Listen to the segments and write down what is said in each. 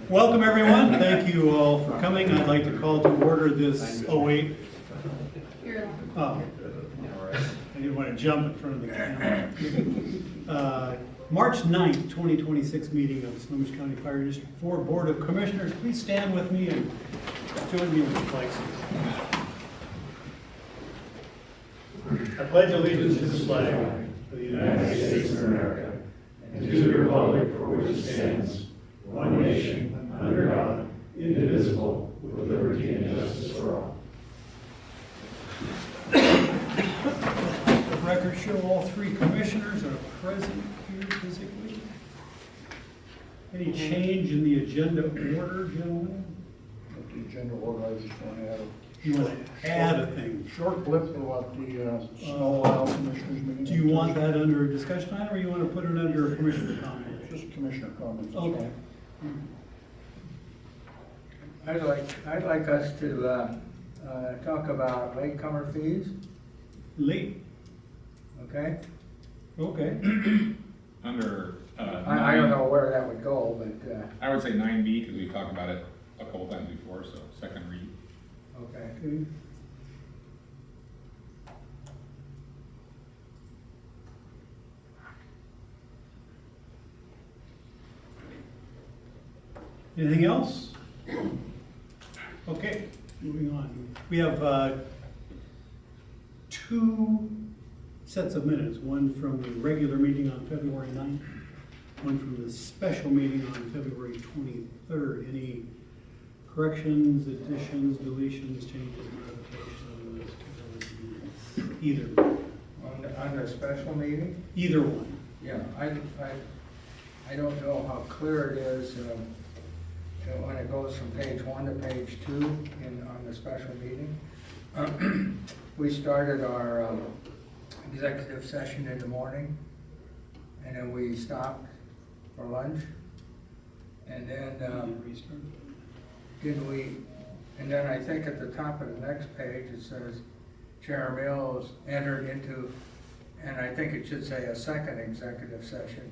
Welcome, everyone. Thank you all for coming. I'd like to call to order this 08. Oh, I didn't want to jump in front of the camera. March 9th, 2026 meeting of Snohomish County Fire District 4 Board of Commissioners. Please stand with me and join me with the flag salute. I pledge allegiance to the flag of the United States of America, and to the republic for which it stands, one nation, under God, indivisible, with liberty and justice for all. The record show all three commissioners are present here physically. Any change in the agenda order, gentlemen? The agenda order, I just want to add You want to add a thing? short blip about the snow owl commissioners meeting. Do you want that under a discussion item, or you want to put it under a commissioner comment? Just commissioner comments. Okay. I'd like us to talk about latecomer fees, Late, okay? okay. Under, I don't know where that would go, but, I would say 9B, because we talked about it a couple times before, so second read. okay. Okay. Anything else? Okay, moving on. We have two sets of minutes, one from the regular meeting on February 9th, one from the special meeting on February 23rd. Any corrections, additions, deletions, changes, modifications to those minutes? Either one. On the special meeting? Either one. Yeah, I don't know how clear it is, when it goes from page 1 to page 2 on the special meeting. We started our executive session in the morning, and then we stopped for lunch. And then, and then I think at the top of the next page, it says Chair Mills entered into, and I think it should say a second executive session,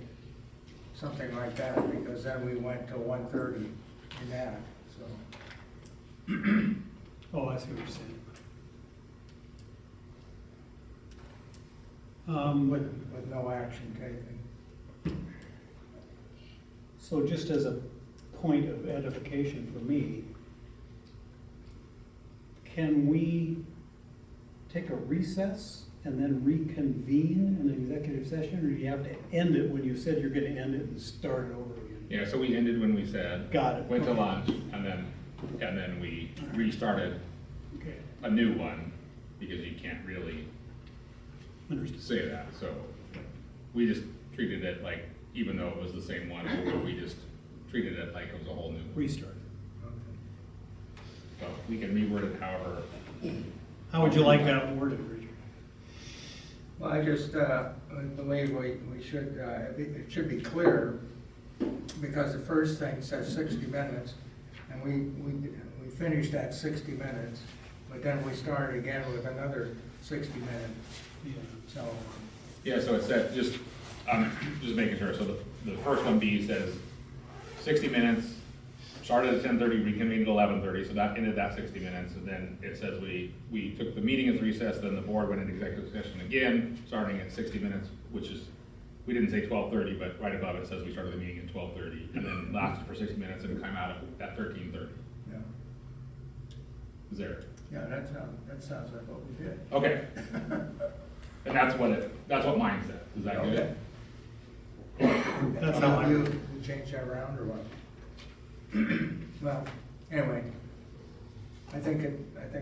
something like that, because then we went to 1:30 in that, so. Oh, I see what you're saying. With no action taken. So just as a point of edification for me, can we take a recess and then reconvene an executive session, or do you have to end it when you said you're gonna end it and start it over again? Yeah, so we ended when we said. Got it. Went to Okay. lunch, and then we restarted Okay, a new one, because you can't really understood. say that, so we just treated it like, even though it was the same one, we just treated it like it was a whole new one. Restart. So we can reword it however. How would you like that worded, Richard? Well, I just believe we should, it should be clear, because the first thing says 60 minutes, and we finished that 60 minutes, but then we started again with another 60 minutes, Yeah. so. Yeah, so it said, just making sure, so the first one B says 60 minutes, started at 10:30, reconvened at 11:30, so that ended that 60 minutes, and then it says we took the meeting as recess, then the board went into executive session again, starting at 60 minutes, which is, we didn't say 12:30, but right above it says we started the meeting at 12:30, and then lasted for 60 minutes and came out at 13:30. Yeah, Is there? yeah, that sounds like what we did. Okay. And that's what mine said, is that good? That's how I. You change that around, or what? Well, anyway, I think that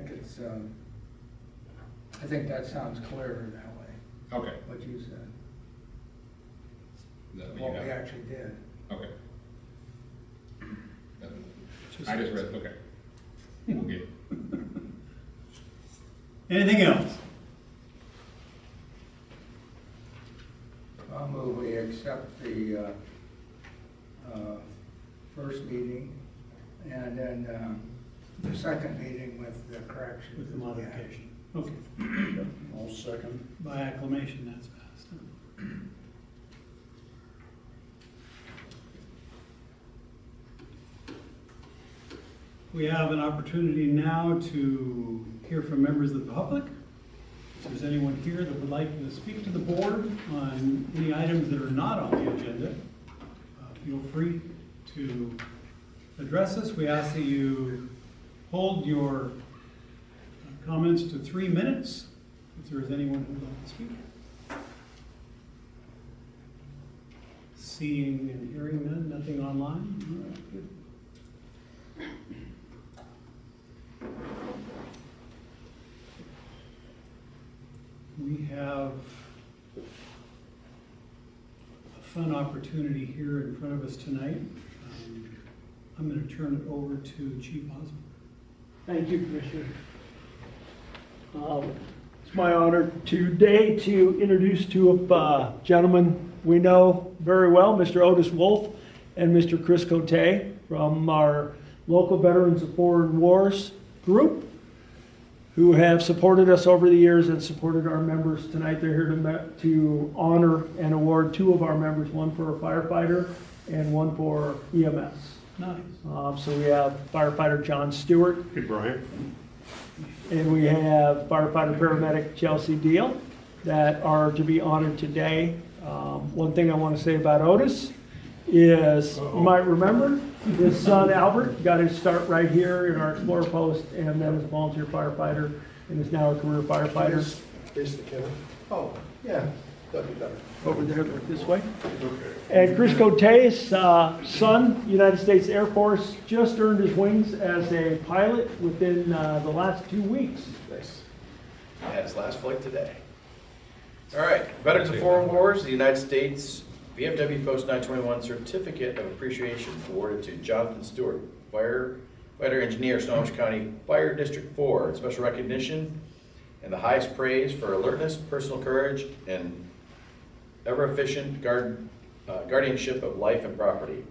sounds clearer that way, Okay. what you said, Is that what what you we got? actually did. Okay. I just read, okay. Okay. Anything else? I'll move we accept the first meeting, and then the second meeting with the corrections. With the modification. Okay. I'll second. By acclamation, that's passed. We have an opportunity now to hear from members of the public. If there's anyone here that would like to speak to the board on any items that are not on the agenda, feel free to address us. We ask that you hold your comments to 3 minutes, if there is anyone who would like to speak. Seeing and hearing none, nothing online? All right, good. We have a fun opportunity here in front of us tonight. I'm going to turn it over to Chief Osborne. Thank you, Commissioner. It's my honor today to introduce two of gentlemen we know very well, Mr. Otis Wolf and Mr. Chris Cote from our local Veterans of Foreign Wars group, who have supported us over the years and supported our members. Tonight they're here to honor and award two of our members, one for a firefighter and one for EMS. Nice. So we have firefighter John Stewart. Hey, Brian. And we have firefighter paramedic Chelsea Deal that are to be honored today. One thing I want to say about Otis is, you might remember, his son Albert got his start right here in our Explorer post, and then as a volunteer firefighter, and is now a career firefighter. Face the camera. Oh, yeah, that'd be better. Over there, this way. And Chris Cote's son, United States Air Force, just earned his wings as a pilot within the last 2 weeks. Nice. Had his last flight today. All right, Veterans of Foreign Wars, the United States VFW Post 921 Certificate of Appreciation awarded to Jonathan Stewart, firefighter engineer, Snohomish County Fire District 4. Special recognition and the highest praise for alertness, personal courage, and ever-efficient guardianship of life and property.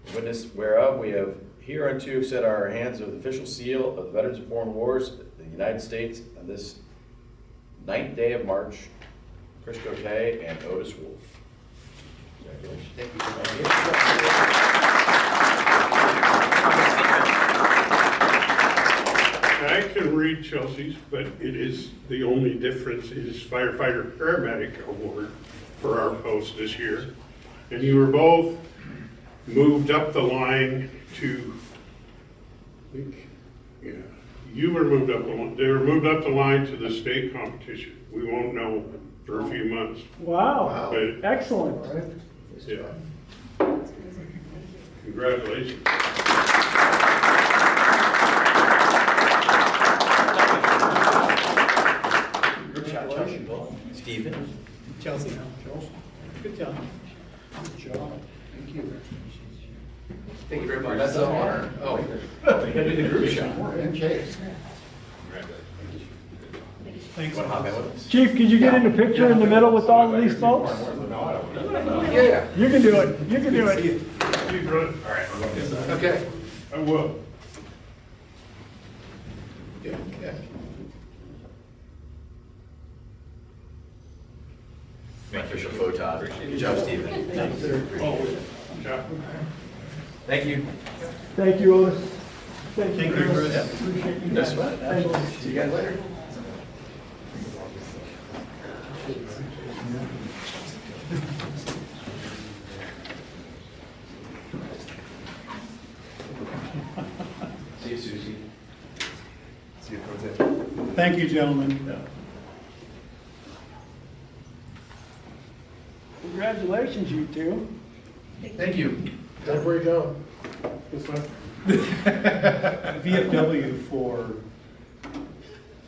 In witness whereof we have hereunto set our hands with the official seal of the Veterans of Foreign Wars of the United States on this 9th day of March, Chris Cote and Otis Wolf. Congratulations. Thank I can read Chelsea's, but it is, the only difference is firefighter paramedic award for our post this year. And you were both moved up the line to, I think, yeah, you were moved up the line, they were moved up the line to the state competition. We won't know for a few months. Wow, But, excellent. yeah. Congratulations. Group shot, Chelsea. Stephen. Chelsea. Good job. Good job. Thank you. Thank you very much. That's an honor. Oh, you gotta do the group shot. And Chase. Thanks. Want to hop in with us? Chief, could you get in the picture in the middle with all of these folks? Yeah, You can do it, you can do it. You run. All right. Okay. I will. Yeah. My official photo. Good job, Stephen. Ciao. Thank you. Thank you, Otis. Thank Thank you, Chris. Appreciate you. That's fine. Thank you. See you guys later. See you, Susie. See you, Cote. Thank you, gentlemen. Congratulations, you two. Thank you. That's where you go. VFW for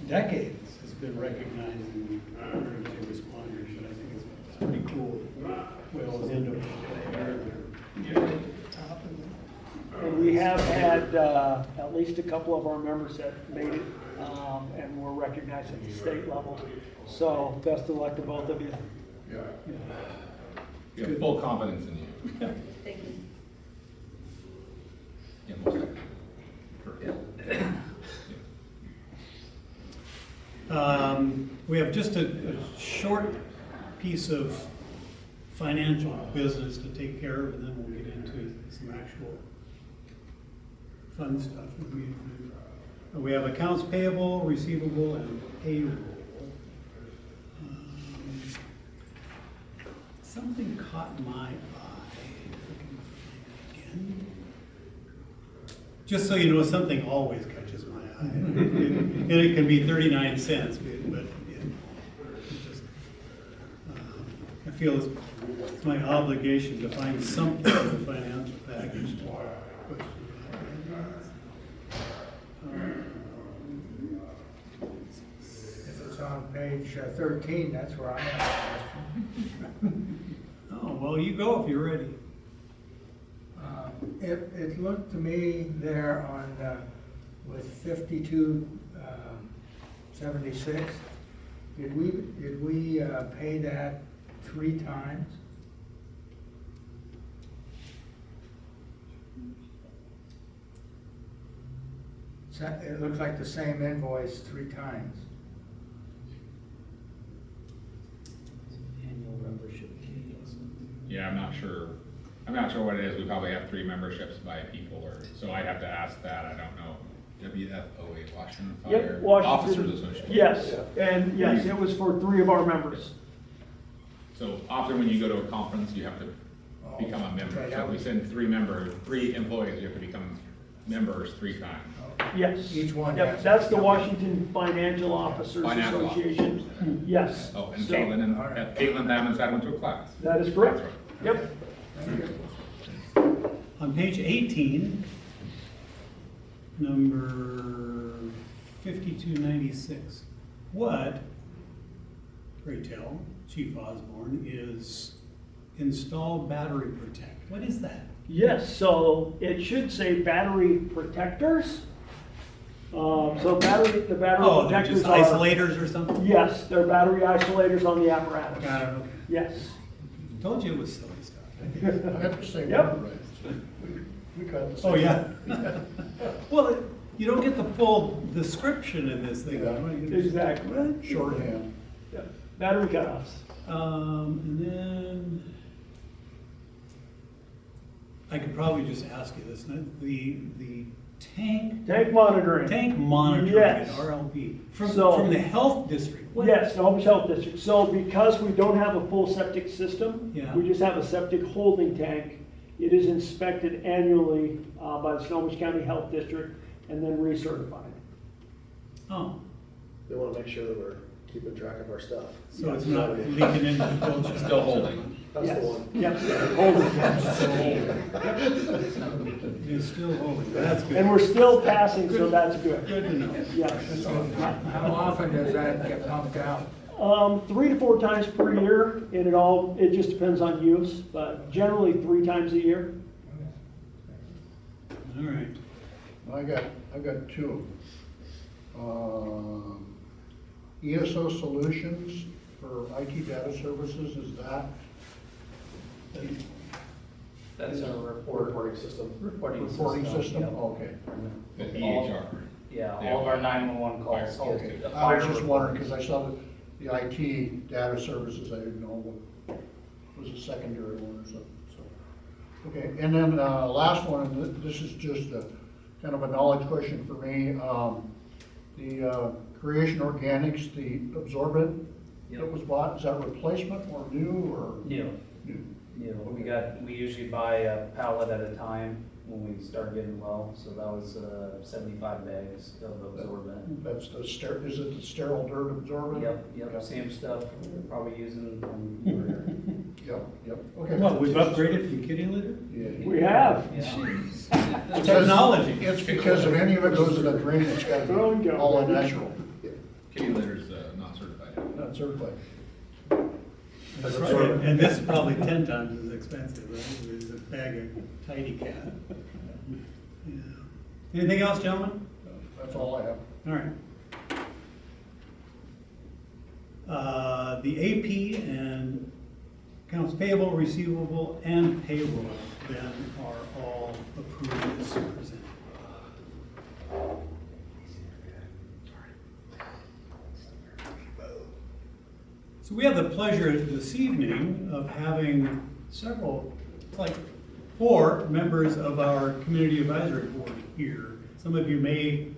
decades has been recognizing emergency responders, and I think it's pretty cool. Well, it's into And we have had at least a couple of our members that made it and were recognized at the state level. So best of luck to both of you. You have full confidence in you. Thank you. Yeah, most definitely. We have just a short piece of financial business to take care of, and then we'll get into some actual fun stuff. We have accounts payable, receivable, and payroll. Something caught my eye. If I can find it again. Just so you know, something always catches my eye. And it can be 39 cents, but it just, I feel it's my obligation to find something in the financial package. If it's on page 13, that's where I have a question. Oh, well, you go if you're ready. It looked to me there on, with 52, 76, did we pay that 3 times? It looks like the same invoice 3 times. Annual membership fee. Yeah, I'm not sure what it is, we probably have 3 memberships by people, or, so I'd have to ask that, I don't know. WFOA, Washington Fire Yep, Washington. Officers Association. Yes, and yes, it was for 3 of our members. So often when you go to a conference, you have to become a member. So if we send 3 employees, you have to become members 3 times. Yes. Each one Yep, has- that's the Washington Financial Officers Financial Association. Yes. Oh, and So, Caitlin Hammond's had went to a class. that is correct. That's right. Yep. On page 18, number 5296, what, pray tell, Chief Osborne, is install battery protect? What is that? Yes, so it should say battery protectors. So the battery Oh, they're protectors just are. isolators or something? Yes, they're battery isolators on the apparatus. Got it, okay. Yes. Told you it was silly stuff. I have to say, Yep. we got the same. Oh, yeah? Well, you don't get the full description in this thing. Exactly. Shorthand. Yep. Battery cutoffs. And then, I could probably just ask you this, the tank Tank monitoring. monitoring at Yes. RLP, So- from the health district. What- Yes, the Homes Health District. So because we don't have a full septic system, Yeah. we just have a septic holding tank. It is inspected annually by the Snohomish County Health District and then recertified. Oh, They want to make sure that we're keeping track of our stuff. so it's not leaking into the culture. Still holding. That's Yes. the one. Yep, holding tank. It's still holding, that's good. And we're still passing, so that's good. Good to know. Yes. How often does that get pumped out? 3 to 4 times per year, and it just depends on use, but generally 3 times a year. All right. I got 2. ESO Solutions for IT data services, is that? That's our reporting system. Reporting system? Yep. Okay. The EHR. Yeah, all of our 911 calls. Fire. Okay. get a I was fire just report. wondering, because I saw the IT data services, I didn't know what was a secondary one or something, so. Okay, and then, last one, and this is just a kind of a knowledge question for me. The Creation Organics, the absorbent that was bought, is that replacement or new or? New. New. We usually buy a pallet at a time when we start getting low, so that was 75 bags of absorbent. That's is it the sterile dirt absorbent? Yep, same stuff we're probably using from Weir. Yep, okay. What, we've upgraded from kitty litter? Yeah. We have. Yeah. Technology. It's because if any of it goes to the drain, it's gotta There we be go. all natural, Kitty litter's not certified. not certified. That's right. And this is probably 10 times as expensive, right? There's a bag of tidy cat. Yeah. Anything else, gentlemen? That's all I have. All right. The AP and accounts payable, receivable, and payroll then are all approved as presented. So we have the pleasure this evening of having several, like or members of our community advisory board here. Some of you may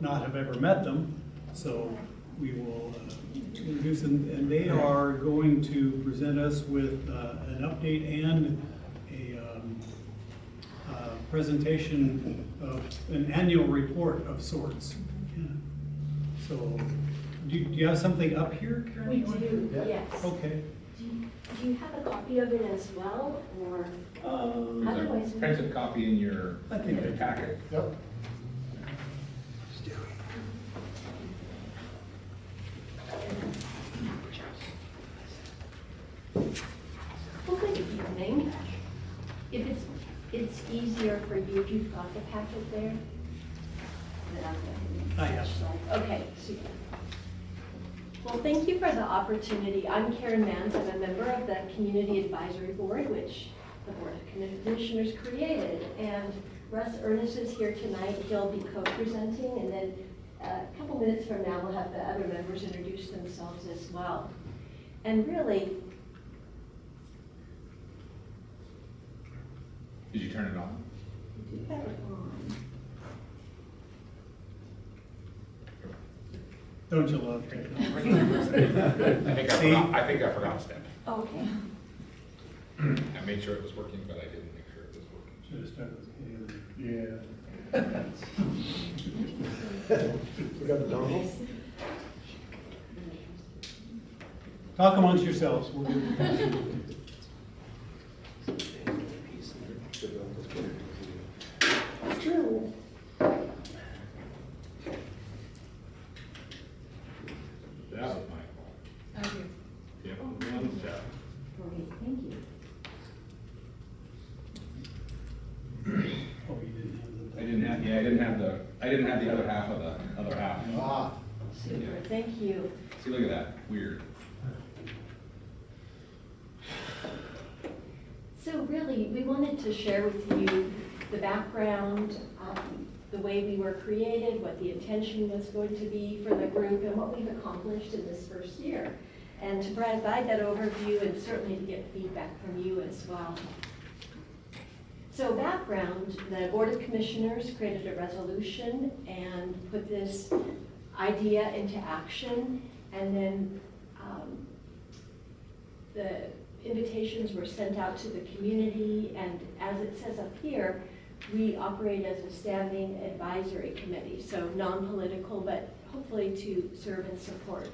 not have ever met them, so we will introduce them, and they are going to present us with an update and a presentation of an annual report of sorts. Yeah. So, do you have something up here, Karen? We do, yes. Okay. Do you have a copy of it as well, or otherwise? Printed copy in your I think I do. packet. Yep. Well, good evening. If it's easier for you if you've got the packet there. Then I'm gonna- I have. Okay, super. Well, thank you for the opportunity. I'm Karen Mans. I'm a member of the Community Advisory Board, which the Board of Commissioners created. And Russ Ernest is here tonight. He'll be co-presenting, and then a couple minutes from now, we'll have the other members introduce themselves as well. And really, Did you turn it on? we do have it on. Don't you love technology? I think I forgot a step. Okay. I made sure it was working, but I didn't make sure it was working. Should have started with Haley. Yeah. We got the dongle? Talk amongst yourselves. We'll do- True. That was my fault. Yep, one step. Great, thank you. Oh, you didn't have the. I didn't have the other half of the other half. Ah, Super, thank you. See, look at that, weird. So really, we wanted to share with you the background, the way we were created, what the intention was going to be for the group, and what we've accomplished in this first year. And to provide that overview and certainly to get feedback from you as well. So background, the Board of Commissioners created a resolution and put this idea into action, and then the invitations were sent out to the community, and as it says up here, we operate as a standing advisory committee, so non-political, but hopefully to serve and support.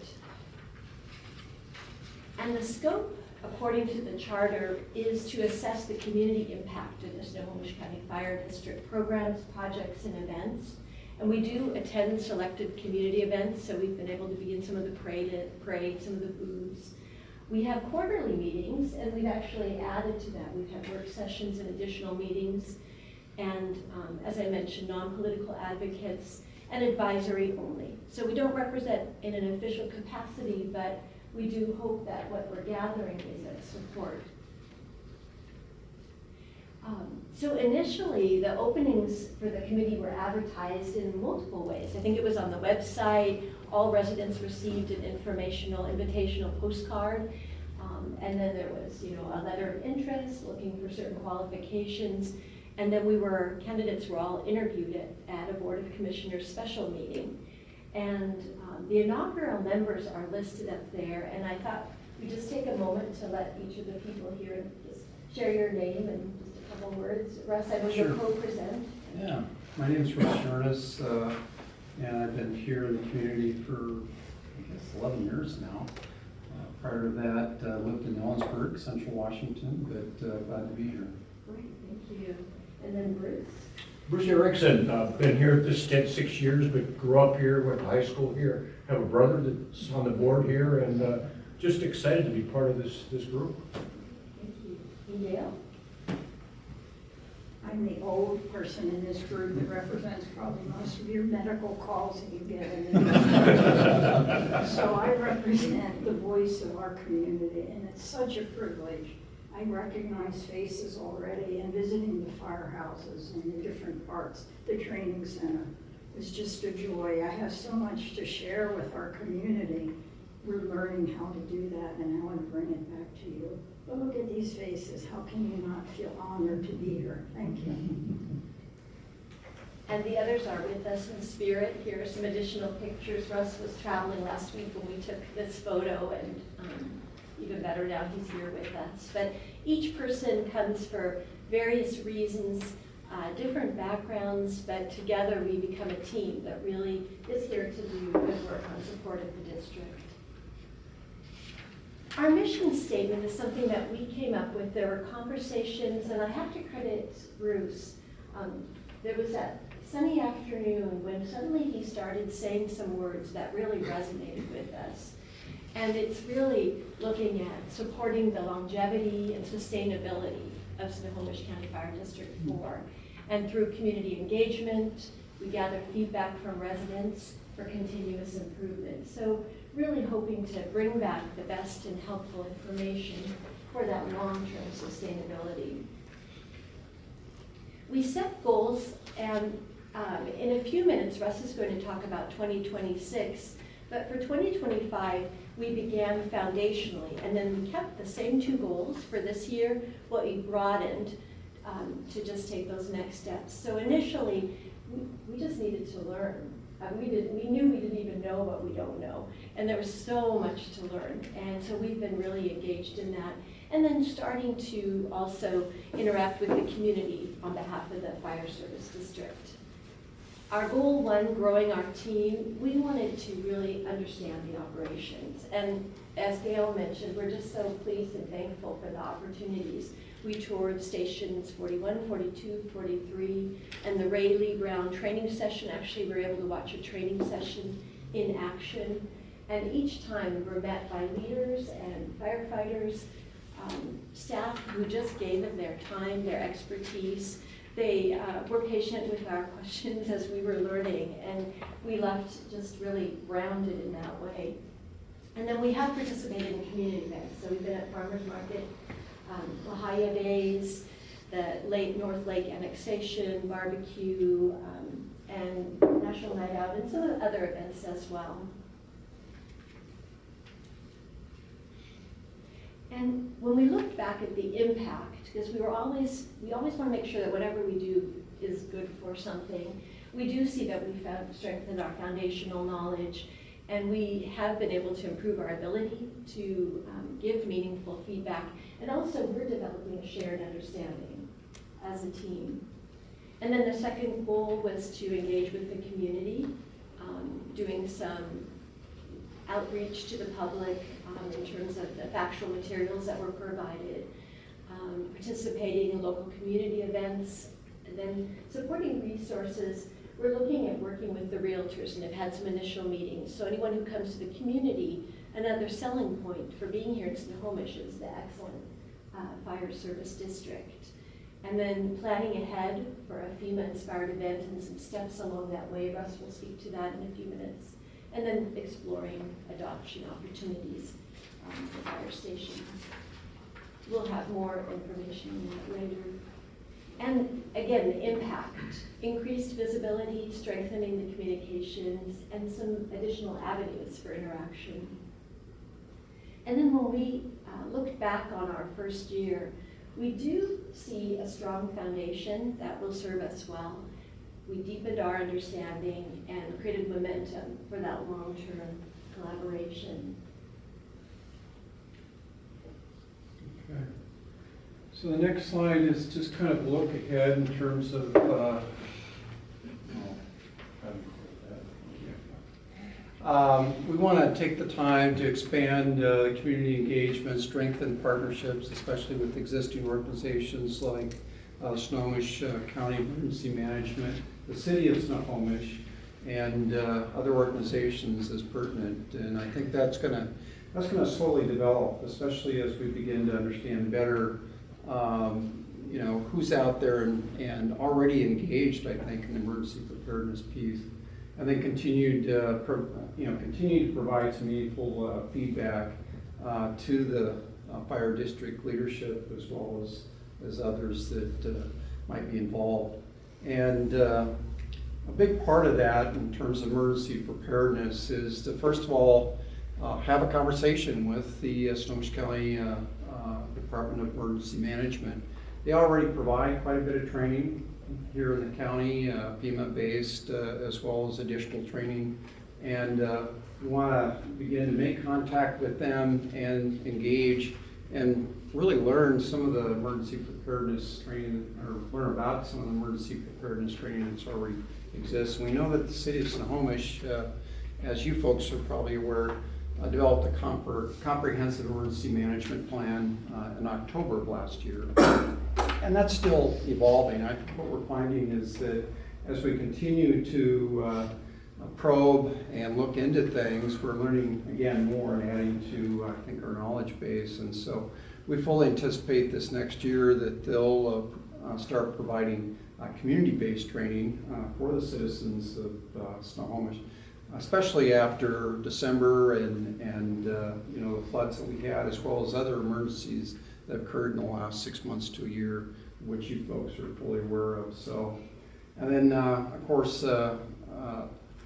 And the scope, according to the charter, is to assess the community impact of the Snohomish County Fire District programs, projects, and events. And we do attend selected community events, so we've been able to be in some of the parades, some of the booths. We have quarterly meetings, and we've actually added to that. We've had work sessions and additional meetings. And as I mentioned, non-political advocates and advisory only. So we don't represent in an official capacity, but we do hope that what we're gathering is a support. So initially, the openings for the committee were advertised in multiple ways. I think it was on the website. All residents received an informational, invitational postcard. And then there was, a letter of interest looking for certain qualifications. And then candidates were all interviewed at a Board of Commissioners special meeting. And the inaugural members are listed up there. And I thought we'd just take a moment to let each of the people here just share your name and just a couple words. Russ, I know you'll co-present. Yeah, my name is Russ Ernest, and I've been here in the community for, I guess, 11 years now. Prior to that, lived in Ellensburg, Central Washington, but glad to be here. Great, thank you. And then Bruce? Bruce Erickson, been here at this stint 6 years, but grew up here, went to high school here. Have a brother that's on the board here, and just excited to be part of this group. Thank you. And Gail? I'm the old person in this group that represents probably most of your medical calls that you get in this. So I represent the voice of our community, and it's such a privilege. I recognize faces already, and visiting the firehouses and the different parts, the training center, is just a joy. I have so much to share with our community. We're learning how to do that, and I want to bring it back to you. Well, look at these faces. How can you not feel honored to be here? Thank you. And the others are with us in spirit. Here are some additional pictures. Russ was traveling last week when we took this photo, and even better now he's here with us. But each person comes for various reasons, different backgrounds, but together we become a team that really is here to do good work on support of the district. Our mission statement is something that we came up with. There were conversations, and I have to credit Bruce. There was that sunny afternoon when suddenly he started saying some words that really resonated with us. And it's really looking at supporting the longevity and sustainability of Snohomish County Fire District 4. And through community engagement, we gather feedback from residents for continuous improvement. So really hoping to bring back the best and helpful information for that long-term sustainability. We set goals, and in a few minutes, Russ is going to talk about 2026, but for 2025, we began foundationally, and then we kept the same 2 goals for this year, what we broadened to just take those next steps. So initially, we just needed to learn. We knew we didn't even know what we don't know, and there was so much to learn, and so we've been really engaged in that. And then starting to also interact with the community on behalf of the Fire Service District. Our goal 1, growing our team, we wanted to really understand the operations. And as Gail mentioned, we're just so pleased and thankful for the opportunities. We toured stations 41, 42, 43, and the Ray Lee Brown training session. Actually, we were able to watch a training session in action. And each time we were met by leaders and firefighters, staff who just gave of their time, their expertise. They were patient with our questions as we were learning, and we left just really grounded in that way. And then we have participated in community events. So we've been at Farmers Market, Lahia Days, the North Lake Annexation, barbecue, and National Night Out, and some other events as well. And when we looked back at the impact, because we always want to make sure that whatever we do is good for something, we do see that we strengthened our foundational knowledge, and we have been able to improve our ability to give meaningful feedback. And also, we're developing a shared understanding as a team. And then the second goal was to engage with the community, doing some outreach to the public in terms of the factual materials that were provided, participating in local community events, and then supporting resources. We're looking at working with the realtors and have had some initial meetings. So anyone who comes to the community, another selling point for being here in Snohomish is the excellent Fire Service District. And then planning ahead for a FEMA-inspired event and some steps along that way. Russ will speak to that in a few minutes. And then exploring adoption opportunities for fire stations. We'll have more information on that later. And again, the impact, increased visibility, strengthening the communications, and some additional avenues for interaction. And then when we looked back on our first year, we do see a strong foundation that will serve us well. We deepened our understanding and created momentum for that long-term collaboration. Okay. So the next slide is just kind of a look ahead in terms of we want to take the time to expand community engagement, strengthen partnerships, especially with existing organizations like Snohomish County Emergency Management, the City of Snohomish, and other organizations as pertinent. And I think that's going to slowly develop, especially as we begin to understand better, who's out there and already engaged, I think, in the emergency preparedness piece. And then continue to provide some meaningful feedback to the fire district leadership as well as others that might be involved. And a big part of that in terms of emergency preparedness is to, first of all, have a conversation with the Snohomish County Department of Emergency Management. They already provide quite a bit of training here in the county, FEMA-based, as well as additional training. And we want to begin to make contact with them and engage and really learn some of the emergency preparedness training, or learn about some of the emergency preparedness training that's already exists. We know that the city of Snohomish, as you folks are probably aware, developed a comprehensive emergency management plan in October of last year. And that's still evolving. What we're finding is that as we continue to probe and look into things, we're learning again more and adding to, I think, our knowledge base. And so we fully anticipate this next year that they'll start providing community-based training for the citizens of Snohomish, especially after December and you know, the floods that we had, as well as other emergencies that occurred in the last 6 months to a year, which you folks are fully aware of. So, and then of course,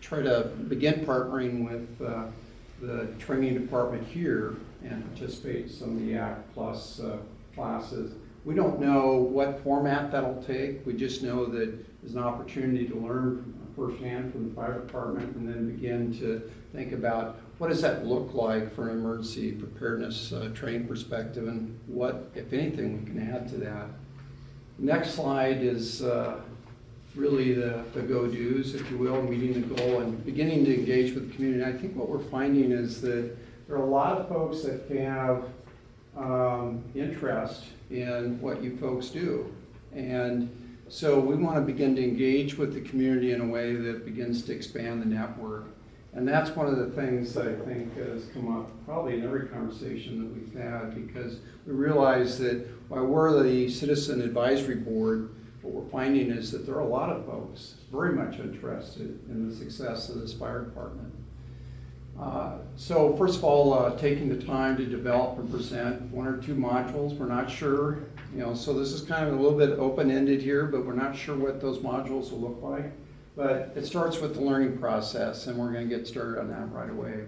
try to begin partnering with the training department here and participate in some of the ACT Plus classes. We don't know what format that'll take. We just know that there's an opportunity to learn firsthand from the fire department and then begin to think about what does that look like from an emergency preparedness training perspective, and what, if anything, we can add to that. Next slide is really the go-dos, if you will, meeting the goal and beginning to engage with the community. I think what we're finding is that there are a lot of folks that have interest in what you folks do. And so we want to begin to engage with the community in a way that begins to expand the network. And that's one of the things that I think has come up probably in every conversation that we've had, because we realize that while we're the Citizen Advisory Board, what we're finding is that there are a lot of folks very much interested in the success of this fire department. So first of all, taking the time to develop and present 1 or 2 modules. We're not sure, you know, so this is kind of a little bit open-ended here, but we're not sure what those modules will look like. But it starts with the learning process, and we're going to get started on that right away.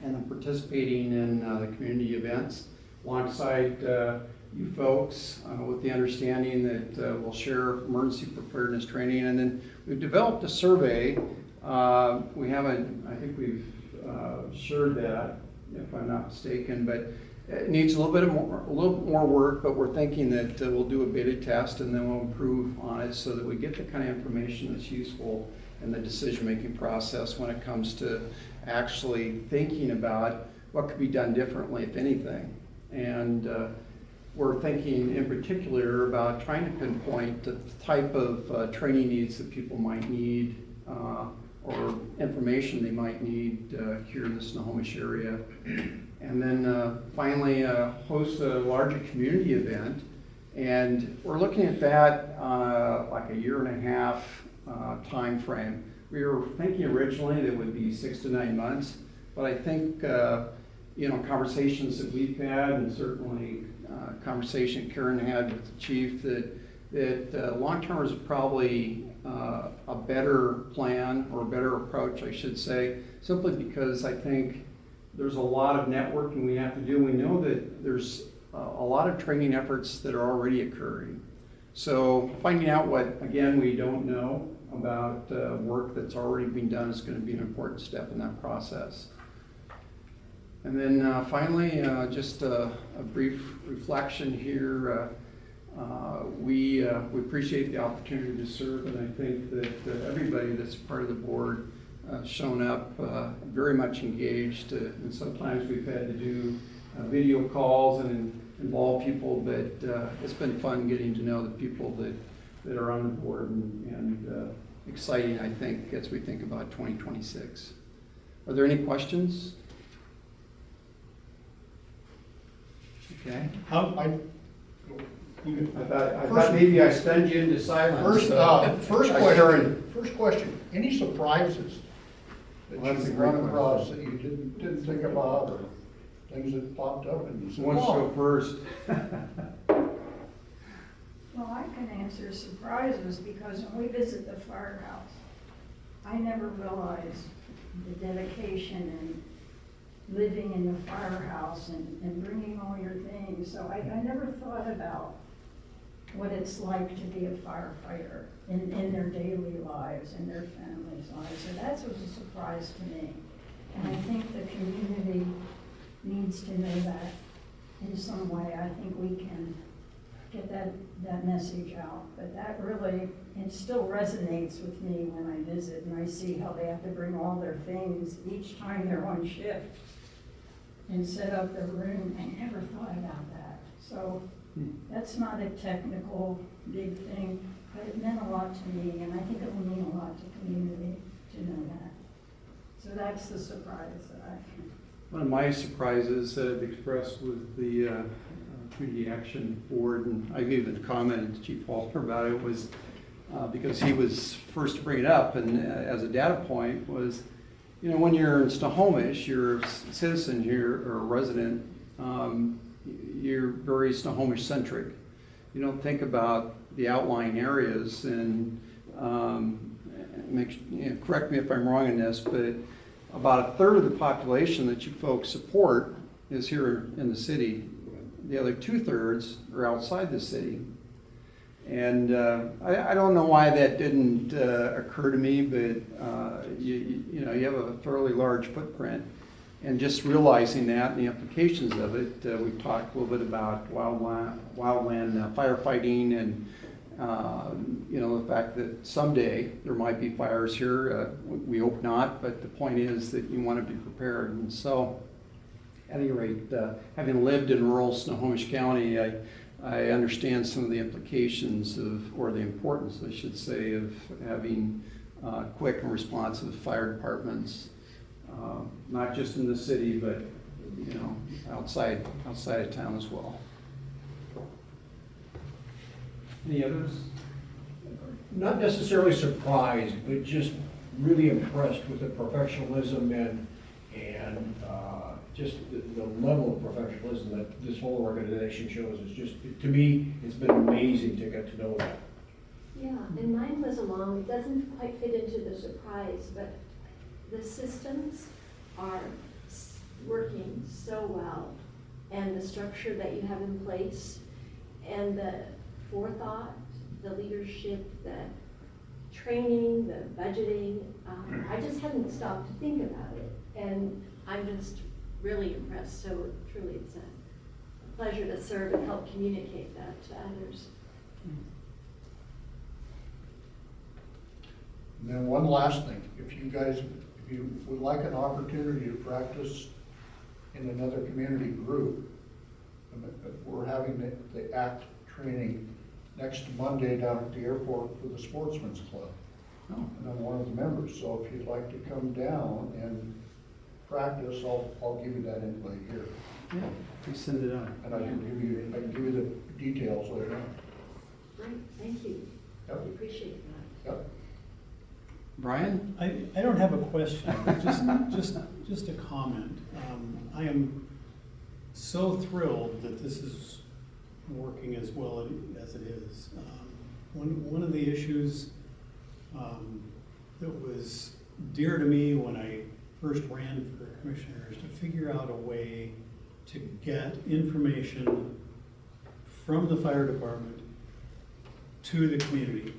And then participating in the community events alongside you folks with the understanding that we'll share emergency preparedness training. And then we've developed a survey. We haven't, I think we've shared that, if I'm not mistaken, but it needs a little more work, but we're thinking that we'll do a beta test and then we'll improve on it so that we get the kind of information that's useful in the decision-making process when it comes to actually thinking about what could be done differently, if anything. And we're thinking in particular about trying to pinpoint the type of training needs that people might need or information they might need here in the Snohomish area. And then finally host a larger community event. And we're looking at that like a 1.5 year time frame. We were thinking originally that it would be 6 to 9 months, but I think you know, conversations that we've had, and certainly conversation Karen had with the chief, that long-term is probably a better plan, or a better approach, I should say, simply because I think there's a lot of networking we have to do. We know that there's a lot of training efforts that are already occurring. So finding out what, again, we don't know about work that's already been done is going to be an important step in that process. And then finally, just a brief reflection here. We appreciate the opportunity to serve, and I think that everybody that's part of the board shown up very much engaged. And sometimes we've had to do video calls and involve people, but it's been fun getting to know the people that are on the board, and exciting, I think, as we think about 2026. Are there any questions? Okay. I thought maybe I stunned you into silence. First question, any surprises that Well, that's a you've great run across question. that you didn't think about, or things that popped up and you Who said, wants to go "Oh." first? Well, I can answer surprises, because when we visit the firehouse, I never realized the dedication living in the firehouse and bringing all your things. So I never thought about what it's like to be a firefighter in their daily lives and their families' lives. So that was a surprise to me. And I think the community needs to know that in some way. I think we can get that message out. But that really, it still resonates with me when I visit and I see how they have to bring all their things each time they're on shift and set up their room. I never thought about that. So that's not a technical big thing, but it meant a lot to me, and I think it will mean a lot to the community to know that. So that's the surprise that I can. One of my surprises that I've expressed with the Community Action Board, and I've even commented to Chief Walter about it, was because he was first to bring it up, and as a data point was, you know, when you're in Snohomish, you're a citizen here or a resident, you're very Snohomish centric. You don't think about the outlying areas, and correct me if I'm wrong in this, but about a third of the population that you folks support is here in the city. The other 2/3 are outside the city. And I don't know why that didn't occur to me, but you know, you have a fairly large footprint. And just realizing that and the implications of it, we've talked a little bit about wildland firefighting and you know, the fact that someday there might be fires here. We hope not, but the point is that you want to be prepared. And so, at any rate, having lived in rural Snohomish County, I understand some of the implications of, or the importance, I should say, of having quick and responsive fire departments, not just in the city, but you know, outside of town as well. Any others? Not necessarily surprised, but just really impressed with the professionalism and just the level of professionalism that this whole organization shows. Is just, to me, it's been amazing to get to know that. Yeah, and mine was along, it doesn't quite fit into the surprise, but the systems are working so well, and the structure that you have in place, and the forethought, the leadership, the training, the budgeting, I just hadn't stopped to think about it, and I'm just really impressed. So truly it's a pleasure to serve and help communicate that to others. And then one last thing, if you would like an opportunity to practice in another community group, we're having the ACT training next Monday down at the airport for the Sportsman's Club. Oh. And I'm one of the members, so if you'd like to come down and practice, I'll give you that invite here. Yeah, please send it out. And I can give you the details later on. Great, thank you. Yep. I appreciate that. Yep. Brian? I don't have a question, just a comment. I am so thrilled that this is working as well as it is. One of the issues that was dear to me when I first ran for commissioner is to figure out a way to get information from the fire department to the community,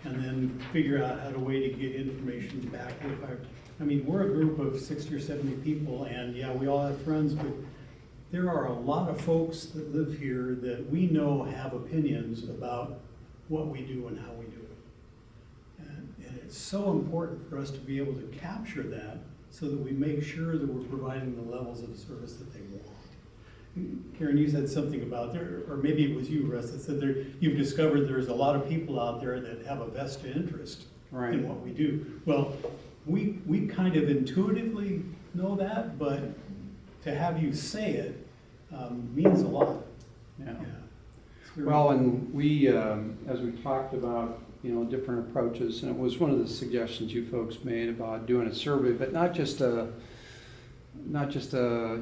and then figure out how to way to get information back to the fire. I mean, we're a group of 60 or 70 people, and yeah, we all have friends, but there are a lot of folks that live here that we know have opinions about what we do and how we do it. And it's so important for us to be able to capture that so that we make sure that we're providing the levels of service that they want. Karen, you said something about there, or maybe it was you, Russ, that said you've discovered there's a lot of people out there that have a vested interest in what we do. Well, we kind of intuitively know that, but to have you say it means a lot. Yeah. Yeah. Well, and we, as we talked about, you know, different approaches, and it was one of the suggestions you folks made about doing a survey, but not just a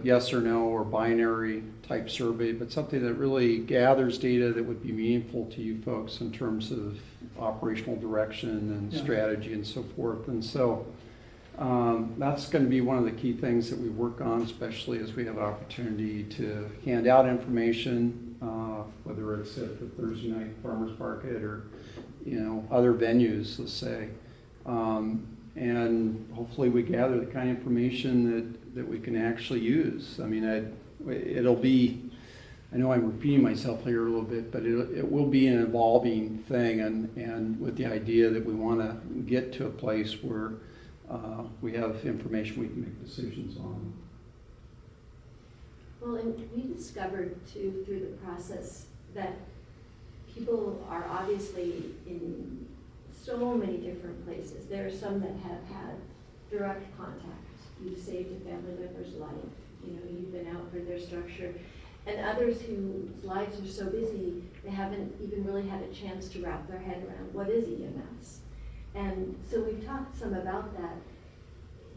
yes or no or binary type survey, but something that really gathers data that would be meaningful to you folks in terms of operational direction and strategy and so forth. And so That's going to be one of the key things that we work on, especially as we have opportunity to hand out information, whether it's at the Thursday night farmers market or, other venues, let's say. And hopefully we gather the kind of information that we can actually use. I mean, it'll be, I know I'm repeating myself here a little bit, but it will be an evolving thing, and with the idea that we want to get to a place where we have information we can make decisions on. Well, and we discovered too, through the process, that people are obviously in so many different places. There are some that have had direct contact. You've saved a family member's life. You've been out for their structure. And others whose lives are so busy, they haven't even really had a chance to wrap their head around what is EMS. And so we've talked some about that.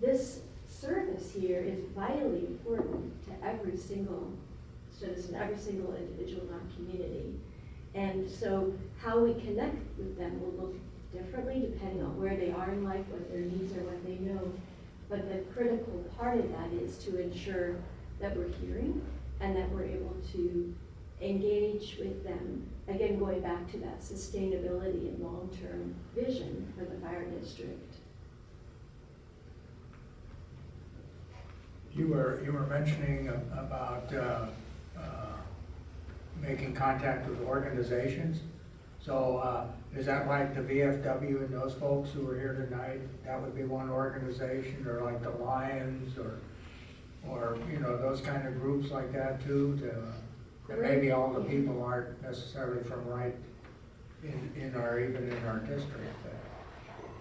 This service here is vitally important to every single citizen, every single individual in our community. And so how we connect with them will look differently depending on where they are in life, what their needs are, what they know. But the critical part of that is to ensure that we're hearing and that we're able to engage with them. Again, going back to that sustainability and long-term vision for the fire district. You were mentioning about making contact with organizations. So is that like the VFW and those folks who are here tonight? That would be one organization, or like the Lions, or those kind of groups like that too. That maybe all the people aren't necessarily from right in our district that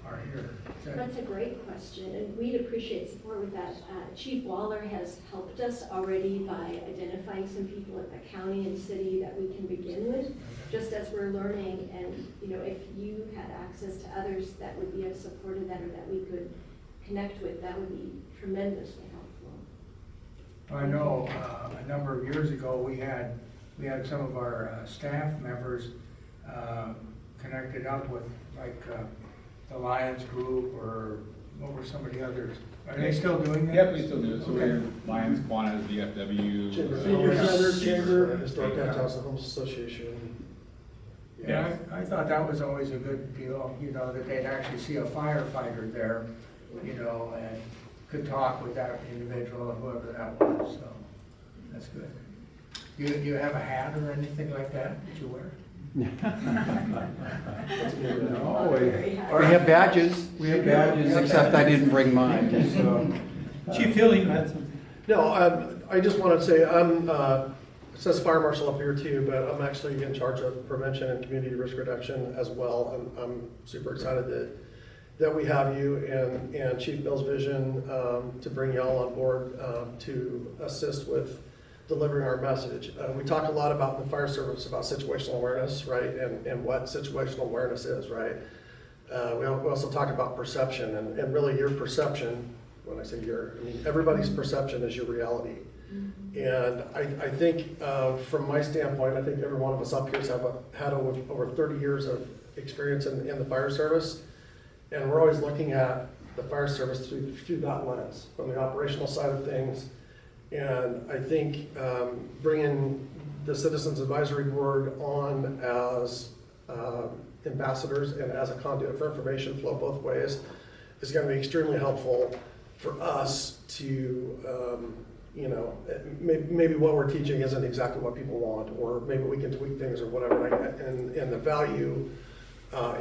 are here. That's a great question, and we'd appreciate support with that. Chief Waller has helped us already by identifying some people at the county and city that we can begin with, just as we're learning. And if you had access to others that would be of support of that, or that we could connect with, that would be tremendously helpful. I know a number of years ago we had some of our staff members connected up with like the Lions Group, or what were some of the others? Are they still doing that? Yep, we still do it. So Okay. we're Lions, Kiwanis, VFW. Senior Center, Chamber. Historic Downtown Homes Association. Yeah, I thought that was always a good deal, that they'd actually see a firefighter there, and could talk with that individual or whoever that was, so that's good. You have a hat or anything like that you wear? No, we have badges. We have badges, except I didn't bring mine. So. Chief Hill, you had something? No, I just wanted to say, it says fire marshal up here too, but I'm actually in charge of prevention and community risk reduction as well. I'm super excited that we have you and Chief Bill's vision to bring y'all on board to assist with delivering our message. We talk a lot about in the fire service about situational awareness, right? And what situational awareness is, right? We also talk about perception, and really your perception, when I say everybody's perception is your reality. And I think from my standpoint, I think every one of us up here has had over 30 years of experience in the fire service. And we're always looking at the fire service through that lens, from the operational side of things. And I think bringing the Citizens Advisory Board on as ambassadors and as a conduit for information flow both ways is going to be extremely helpful for us to, maybe what we're teaching isn't exactly what people want, or maybe we can tweak things or whatever. And the value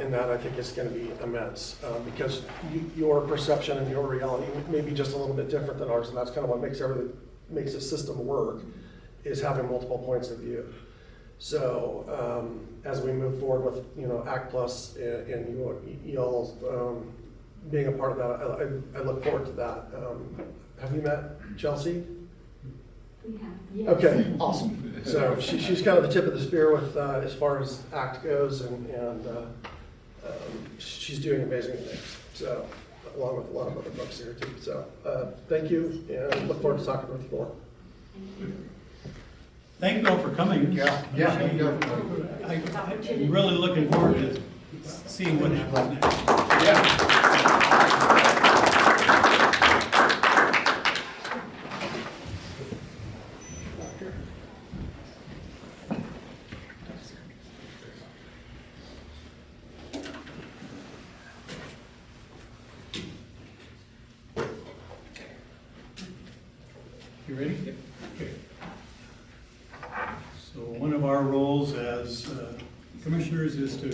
in that, I think, is going to be immense because your perception and your reality may be just a little bit different than ours, and that's kind of what makes the system work, is having multiple points of view. So as we move forward with ACT Plus and y'all being a part of that, I look forward to that. Have you met Chelsea? We have, yes. Okay, awesome. So she's kind of the tip of the spear with as far as ACT goes, and she's doing amazing things. So along with a lot of other folks here too. So thank you, and look forward to talking with you more. Thank you all for coming. Yeah. I'm really looking forward to seeing what happens next. Yeah. ready? Okay. So one of our roles as commissioners is to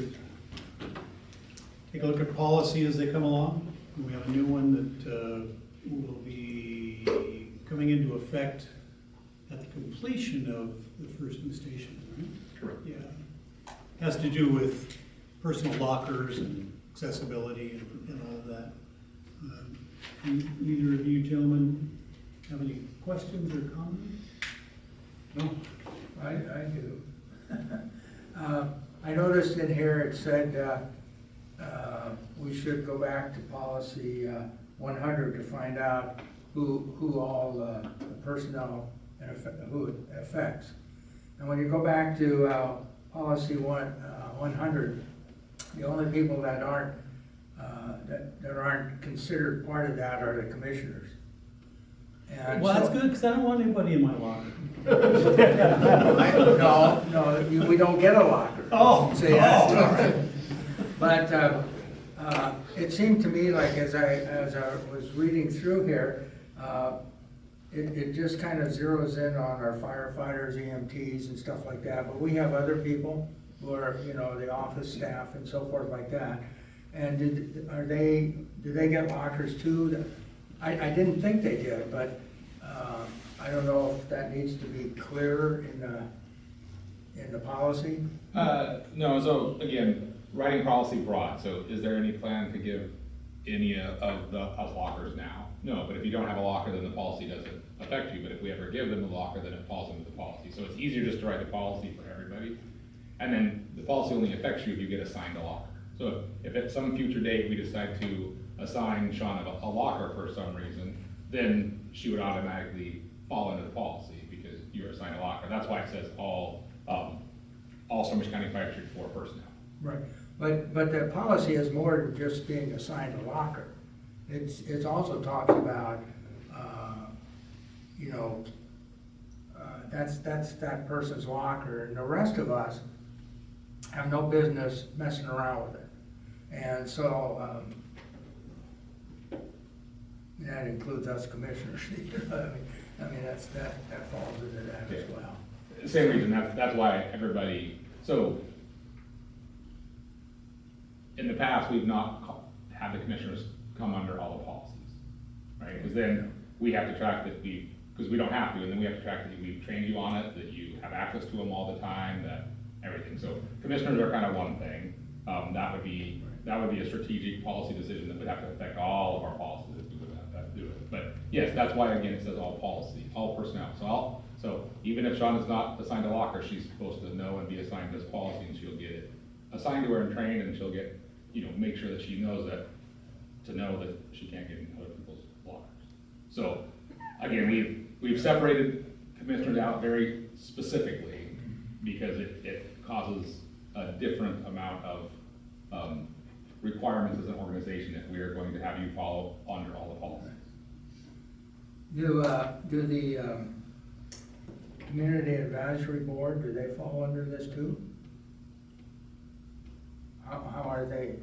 take a look at policy as they come along. We have a new one that will be coming into effect at the completion of the first new station, right? Correct. Yeah. Has to do with personal lockers and accessibility and all of that. Either of you gentlemen have any questions or comments? No? I do. I noticed in here it said we should go back to policy 100 to find out who all the personnel who it affects. And when you go back to policy 100, the only people that aren't that aren't considered part of that are the commissioners. And Well, that's so- good, because I don't want anybody in my locker. No, we don't get a locker. Oh, See, that's all right. But it seemed to me like as I was reading through here, it just kind of zeroes in on our firefighters, EMTs and stuff like that. But we have other people who are, the office staff and so forth like that. And do they get lockers too? I didn't think they did, but I don't know if that needs to be clearer in the policy. No, so again, writing policy broad, so is there any plan to give any of the lockers now? No, but if you don't have a locker, then the policy doesn't affect you, but if we ever give them the locker, then it falls into the policy. So it's easier just to write the policy for everybody. And then the policy only affects you if you get assigned a locker. So if at some future date we decide to assign Sean a locker for some reason, then she would automatically fall into the policy because you're assigned a locker. That's why it says all Summer County Fire District 4 personnel. Right, but the policy is more than just being assigned a locker. It also talks about, that's that person's locker, and the rest of us have no business messing around with it. And so, that includes us commissioners. I mean, that falls into that as well. Same reason, that's why everybody, so in the past, we've not had the commissioners come under all the policies, right? Because then we have to track that because we don't have to, and then we have to track that we've trained you on it, that you have access to them all the time, that everything. So commissioners are kind of one thing. That would be a strategic policy decision that would have to affect all of our policies if we would have to do it. But yes, that's why again it says all policy, all personnel. So even if Sean is not assigned a locker, she's supposed to know and be assigned this policy, and she'll get it assigned to her and trained, and she'll get, make sure that she knows that, to know that she can't get in other people's lockers. So again, we've separated commissioners out very specifically because it causes a different amount of requirements as an organization if we are going to have you follow under all the policies. Do the Community Advisory Board, do they fall under this too? How are they?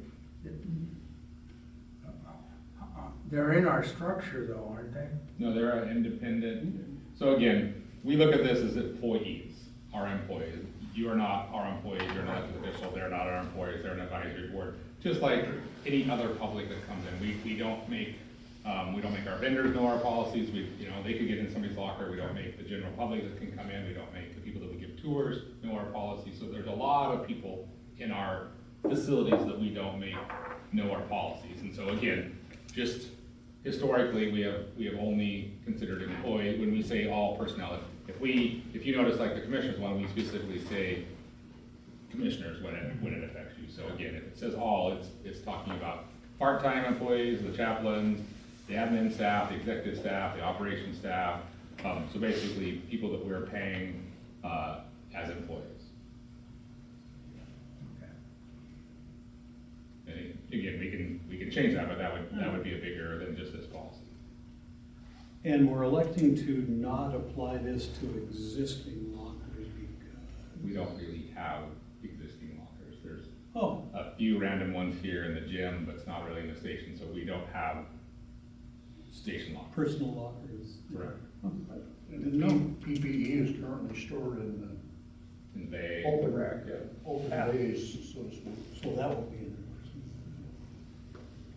They're in our structure though, aren't they? No, they're an independent. So again, we look at this as employees, our employees. You are not our employees, you're not an official, they're not our employees, they're an advisory board. Just like any other public that comes in, we don't make our vendors know our policies. They could get in somebody's locker. We don't make the general public that can come in. We don't make the people that we give tours know our policies. So there's a lot of people in our facilities that we don't make know our policies. And so again, just historically, we have only considered employee when we say all personnel. If you notice, like the commissioners one, we specifically say commissioners when it affects you. So again, if it says all, it's talking about part-time employees, the chaplains, the admin staff, the executive staff, the operations staff. So basically, people that we're paying as employees. And again, we can change that, but that would be a bigger than just this policy. And we're electing to not apply this to existing lockers because... We don't really have existing lockers. There's a few random ones here in the gym, but it's not really in the station, so we don't have station locker. personal lockers. Correct. Oh, I And didn't know. the PPE is currently stored in And they, the open, yeah. open bays, so to speak. So that will be in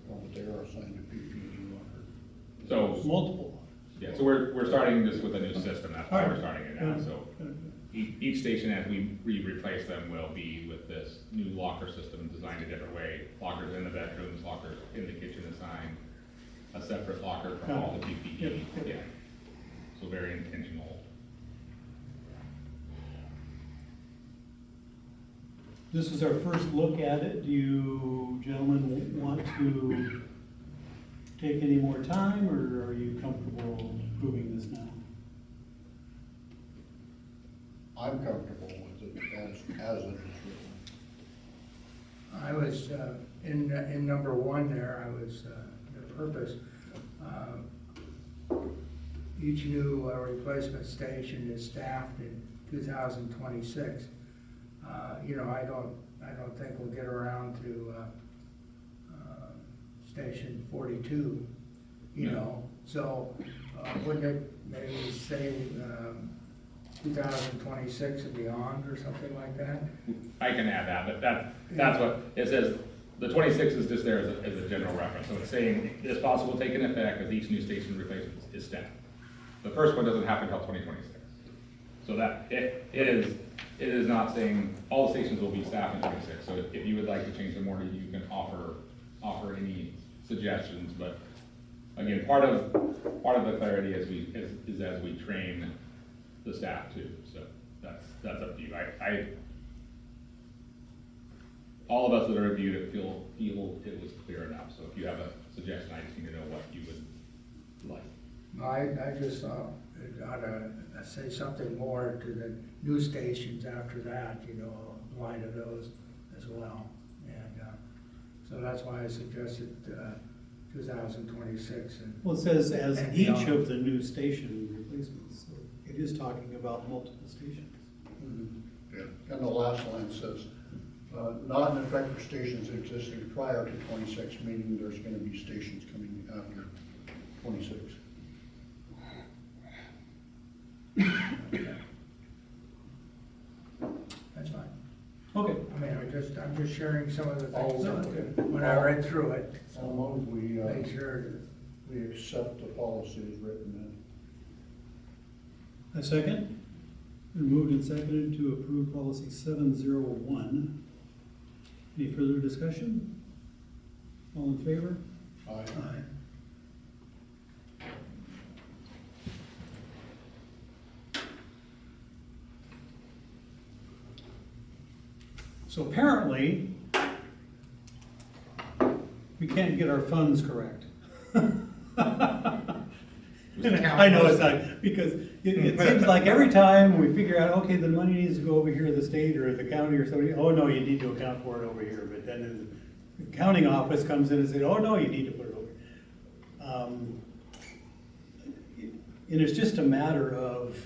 Well, they are assigned a PPE locker. so, there. Multiple. yeah, so we're starting this with a new system, that's why we're Alright. starting it now, so. Each station, as we replace them, will be with this new locker system designed a different way. Lockers in the bedrooms, lockers in the kitchen assigned, a separate locker for all the PPE, Yep, yep. yeah. So very intentional. This is our first look at it. Do you gentlemen want to take any more time, or are you comfortable approving this now? I'm comfortable with it as it is written. I was, in number one there, I was, the purpose, each new replacement station is staffed in 2026. You know, I don't think we'll get around to, station 42, you know, so, wouldn't it maybe say, 2026 and beyond or something like that? I can add that, but that's what, it says, the 26 is just there as a general reference, so it's saying it's possible taking effect as each new station replacement is staffed. The first one doesn't happen until 2026. So that, it is not saying all the stations will be staffed in 26, so if you would like to change the order, you can offer any suggestions, but again, part of the clarity is as we train the staff too, so that's up to you. All of us that have reviewed it feel it was clear enough, so if you have a suggestion, I just need to know what you would like. I just thought it ought to say something more to the new stations after that, you know, in light of those as well. And so that's why I suggested 2026 and. Well, it says as And each beyond. of the new station replacements, so it is talking about multiple stations. Yeah. And the last line says, not in effect for stations existing prior to 26, meaning there's gonna be stations coming after 26. That's fine. Okay. I mean, I'm just sharing some of the things Oh, that, okay. when I read through it. I'll move Make sure. we accept the policy as written A second? Been moved and seconded to approve policy 701. Any further discussion? All in favor? in. Aye. So apparently, we can't get our funds correct. I know it's not, because it seems like every time we figure out, okay, the money needs to go over here, the state or the county or somebody, oh, no, you need to account for it over here. But then the accounting office comes in and says, oh, no, you need to put it over. And it's just a matter of,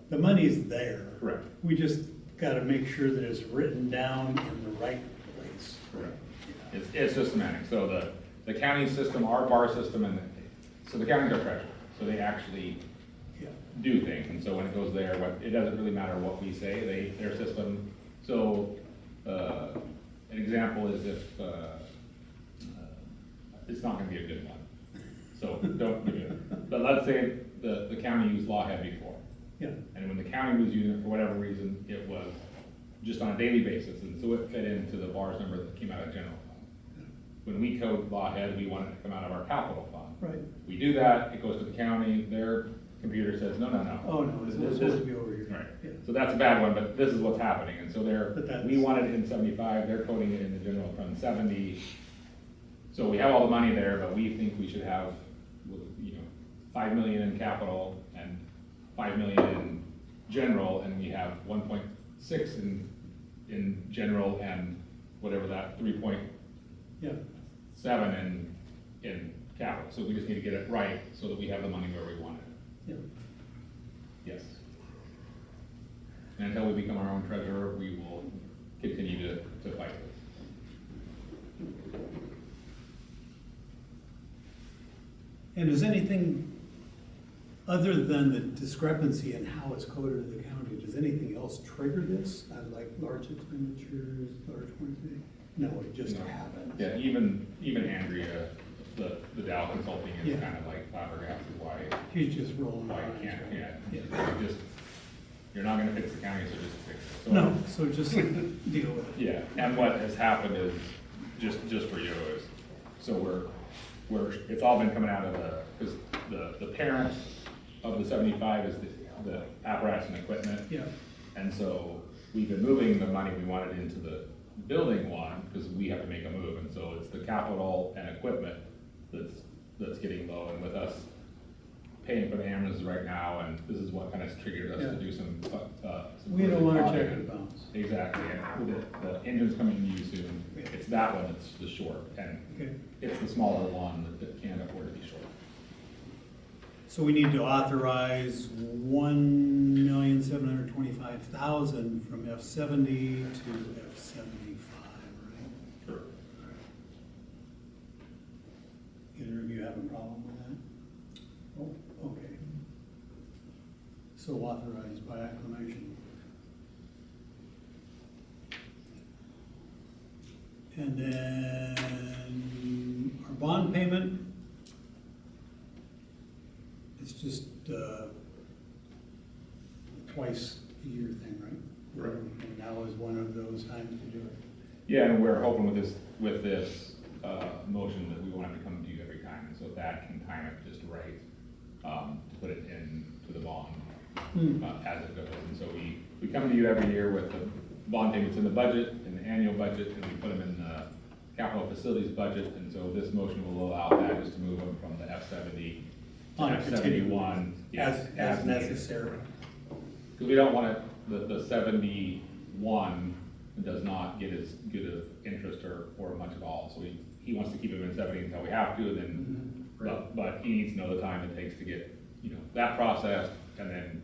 the money's there. Correct. We just gotta make sure that it's written down in the right place. Correct. It's systematic, so the county system, our bar system, and so the county's our treasurer, so they actually Yeah. do things, and so when it goes there, it doesn't really matter what we say, their system, so, an example is if, it's not gonna be a good one, so don't, but let's say the county used Lawhead before, Yeah, and when the county was using it for whatever reason, it was just on a daily basis, and so it fit into the bars number that came out of general fund. When we code Lawhead, we want it to come out of our capital fund. right. We do that, it goes to the county, their computer says, no. Oh, no, it's supposed to be over here. Right, Yeah. so that's a bad one, but this is what's happening, and so But that's- we want it in 75, they're coding it in the general fund 70. So we have all the money there, but we think we should have, 5 million in capital and 5 million in general, and we have 1.6 in general and whatever that 3.7 Yeah, in capital. So we just need to get it right so that we have the money where we want it. yeah. Yes. And until we become our own treasurer, we will continue to fight this. And is anything, other than the discrepancy in how it's coded in the county, does anything else trigger this? Like large expenditures, large quantity? No, it just No. happens. Yeah, even Andrea, the Dow Consulting is Yeah. kind of like flabbergasted why He's just rolling why her you eyes, can't, right? yeah. Just, you're not gonna fix the county, so just fix it. So- No, so just deal with it. Yeah, and what has happened is, just for you is, so it's all been coming out of because the parent of the 75 is the apparatus and equipment. Yeah. And so we've been moving the money we wanted into the building one, because we have to make a move, and so it's the capital and equipment that's getting low, and with us paying for the ambulances right now, and this is what kind of triggered us to Yeah. do some. We don't want to check auditing. and bounce. Exactly, and the engine's coming to you soon, Yeah. it's that one that's the short, and Okay. it's the smaller one that can't afford to be short. So we need to authorize $1,725,000 from F70 to F75, right? Sure. Either of you have a problem with that? Oh, okay. So authorized by acclamation. And then our bond payment, it's just twice a year thing, right? Right. And now is one of those times to do it. Yeah, and we're hoping with this motion that we won't have to come to you every time, and so that can time it just right, to put it into the bond, as it goes. And so we come to you every year with the bond payments in the budget, in the annual budget, and we put them in the capital facilities budget, and so this motion will allow that just to move them from the F70 to On a continuum, F71. yeah, as needed. necessary. Because we don't want it, the 71 does not get as good of interest or much at all. So he wants to keep him in 70 until we have to, and then, but he needs to know the time it takes to get, that processed, and then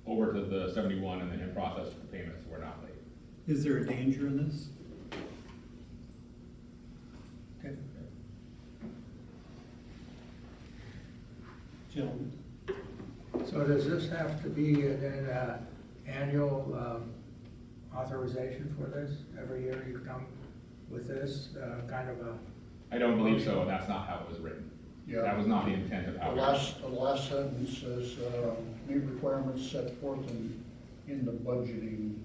over to the 71, and then him process the payments, so we're not late. Is there a danger in this? Okay. Gentlemen, So does this have to be then annual authorization for this? Every year you come with this kind of a, I don't believe so, and that's not how it was written. Yeah. That was not the intent of how The it was. last sentence says, meet requirements set forth in the budgeting,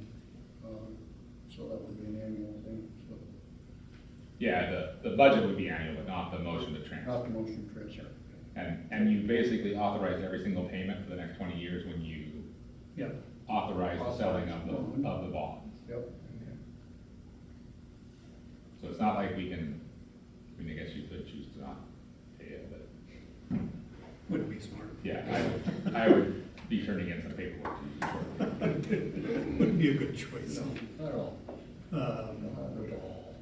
so that would be an annual thing, so, Yeah, the budget would be annual, but not the motion to transfer. not the motion transfer. And you basically authorize every single payment for the next 20 years when you yep. authorize the selling of the bonds. Yep. So it's not like we can, I guess you could choose to not pay it, but Would be smart. yeah, I would be turning in some paperwork to you shortly. Would be a good choice. Not at all. Um, Not at all.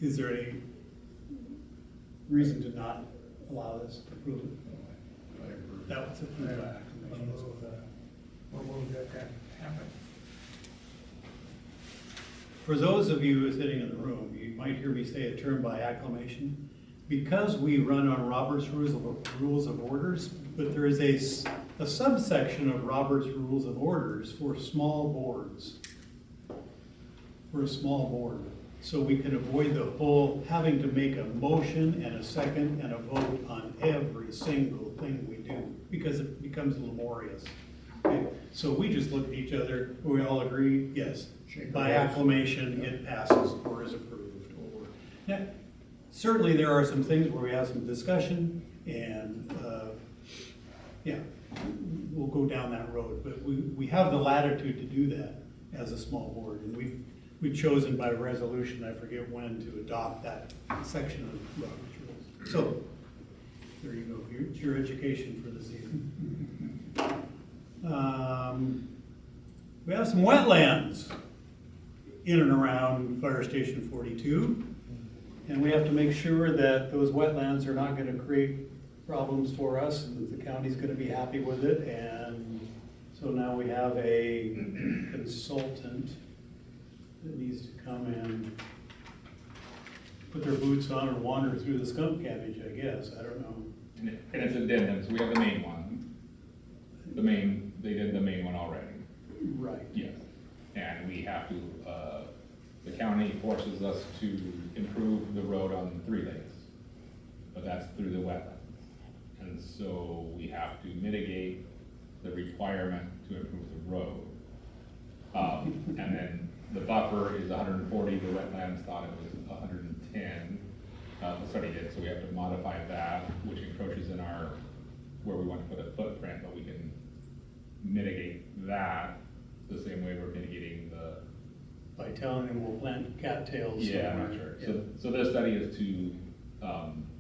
Is there any reason to not allow this to approve it? I agree. That was approved by acclamation. so, we'll move that happen. For those of you sitting in the room, you might hear me say a term by acclamation. Because we run on Robert's Rules of Orders, but there is a subsection of Robert's Rules of Orders for small boards. For a small board. So we can avoid the whole having to make a motion and a second and a vote on every single thing we do, because it becomes laborious. Okay? So we just look at each other, we all agree, yes, by acclamation, it passes or is approved. Or now, certainly there are some things where we have some discussion and, yeah, we'll go down that road. But we have the latitude to do that as a small board. And we've chosen by resolution, I forget when, to adopt that section of Robert's Rules. So, there you go, it's your education for this evening. We have some wetlands in and around Fire Station 42. And we have to make sure that those wetlands are not gonna create problems for us, and that the county's gonna be happy with it. And so now we have a consultant that needs to come and put their boots on and wander through the skunk cabbage, I guess, I don't know. And it's addendum, so we have the main one. They did the main one already. Right. Yes. And we have to, the county forces us to improve the road on 3 lanes. But that's through the wetlands. And so we have to mitigate the requirement to improve the road. And then the buffer is 140, the wetlands thought it was 110. The study did, so we have to modify that, which encroaches in where we want to put a footprint, but we can mitigate that the same way we're mitigating the. By telling them we'll plant cattails. Yeah, I'm not sure. So this study is to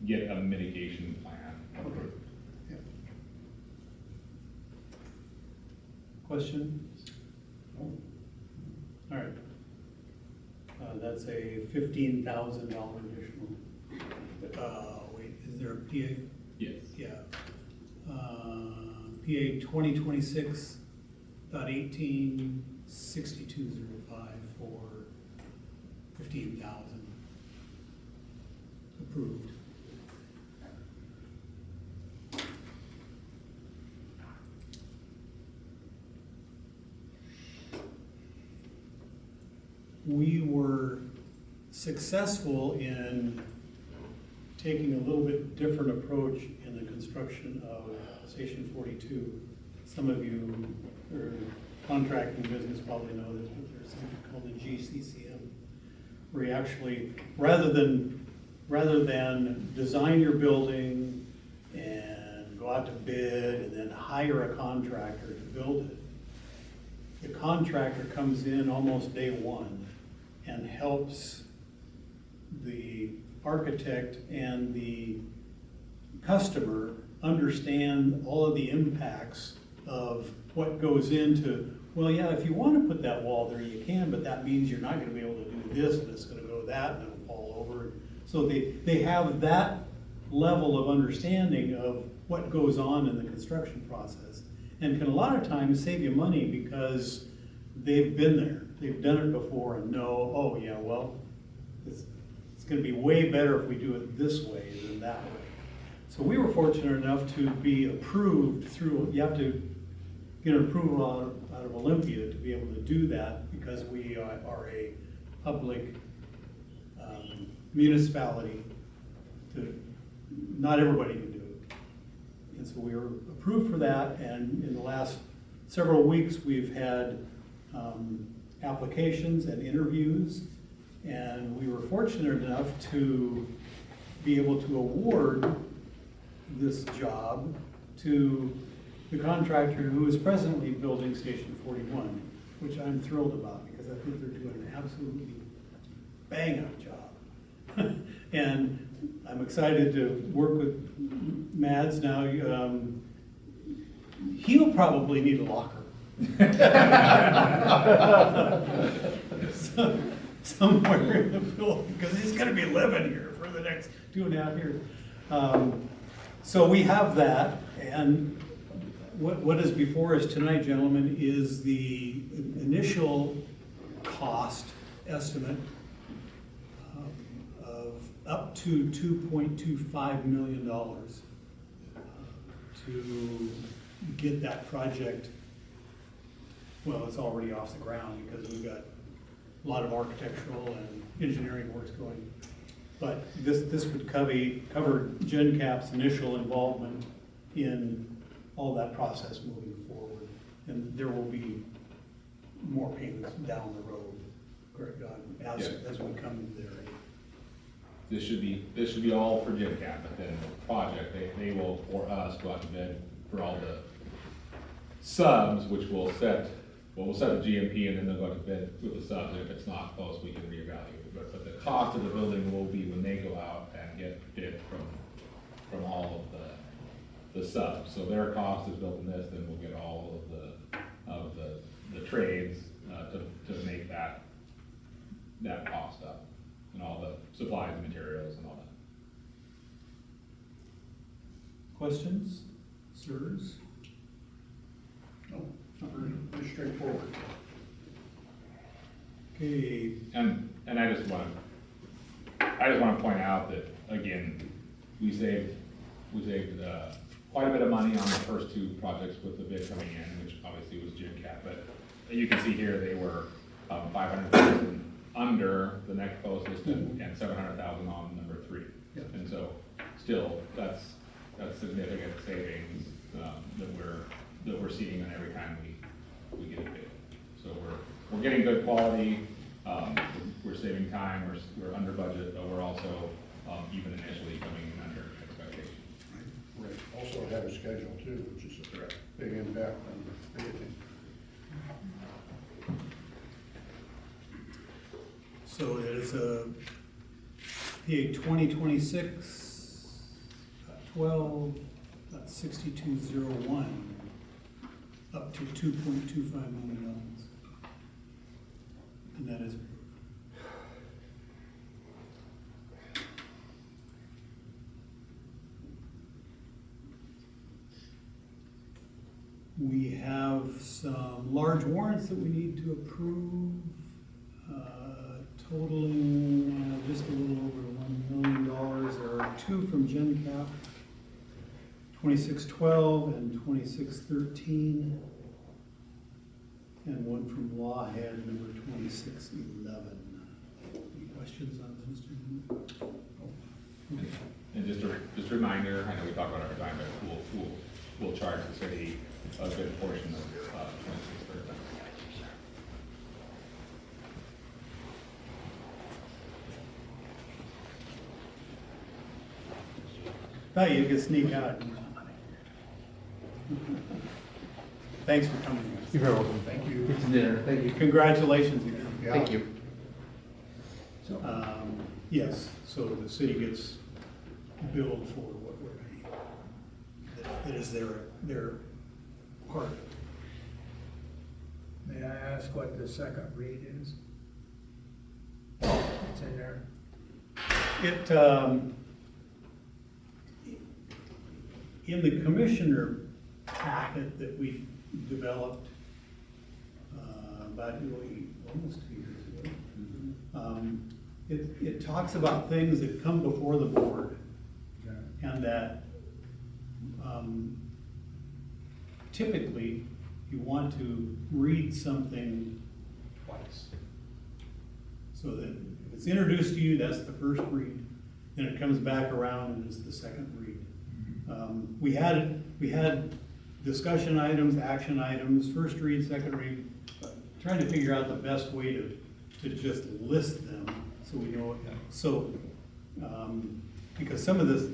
get a mitigation plan approved. Yeah. Questions? All right. That's a $15,000 additional. Wait, is there a PA? Yes. Yeah. PA 2026.18.6205 for 15,000. Approved. We were successful in taking a little bit different approach in the construction of Station 42. Some of you who are contracting business probably know this, but there's something called the GCCM, where you actually, rather than design your building and go out to bid and then hire a contractor to build it, the contractor comes in almost day one and helps the architect and the customer understand all of the impacts of what goes into, well, yeah, if you want to put that wall there, you can, but that means you're not going to be able to do this, and it's going to go that, and it'll fall over. So they have that level of understanding of what goes on in the construction process, and can a lot of times save you money because they've been there, they've done it before, and know, oh yeah, well, it's going to be way better if we do it this way than that way. So we were fortunate enough to be approved through, you have to get an approval out of Olympia to be able to do that, because we are a public municipality. Not everybody can do it. And so we were approved for that, and in the last several weeks we've had applications and interviews, and we were fortunate enough to be able to award this job to the contractor who is presently building Station 41, which I'm thrilled about, because I think they're doing an absolutely bang-up job. And I'm excited to work with Mads now. He'll probably need a locker. Somewhere in the building, because he's going to be living here for the next 2.5 years. So we have that, and what is before us tonight, gentlemen, is the initial cost estimate of up to $2.25 million to get that project. Well, it's already off the ground because we've got a lot of architectural and engineering works going. But this would cover GenCap's initial involvement in all that process moving forward. And there will be more payments down the road, as we come there. This should be all for GenCap, but then the project, they will, for us, go out to bid for all the subs, which we'll set the GMP, and then they'll go out to bid with the subs, and if it's not close, we can reevaluate. But the cost of the building will be when they go out and get bid from all of the subs. So their cost is built in this, then we'll get all of the trades to make that cost up, and all the supplies and materials and all that. Questions, sirs? No, it's not very straightforward. Okay. And I just want to I just want to point out that, again, we saved quite a bit of money on the first two projects with the bid coming in, which obviously was Jim Cap, but you can see here, they were 500,000 under the next closest and 700,000 on number 3. Yeah. And so, still, that's significant savings that we're seeing on every time we get a bid. So we're getting good quality, we're saving time, we're under budget, but we're also even initially coming in under expectation. Right, also ahead of schedule too, which is a big impact on the bidding. So it is a PA 2026, 12.6201, up to $2.25 million. And that is we have some large warrants that we need to approve, totaling just a little over $1 million. There are 2 from GenCap, 2612 and 2613, and 1 from Lawhead, number 2611. Any questions on those two? Okay. And just a reminder, I know we talk about it every time, but we'll charge the city a good portion of 2613. Thought you could sneak out. Thanks for coming. You're very welcome. Thank you. Thank you. Congratulations again. Yeah. Thank you. Yes, so the city gets billed for what we're paying. That is their part. May I ask what the second read is? It's in there. It, in the commissioner packet that we developed about almost 2 years ago, it talks about things that come before the board, and that typically you want to read something twice. So that if it's introduced to you, that's the first read, then it comes back around and is the second read. We had discussion items, action items, first read, second read, trying to figure out the best way to just list them so we know. So, because some of the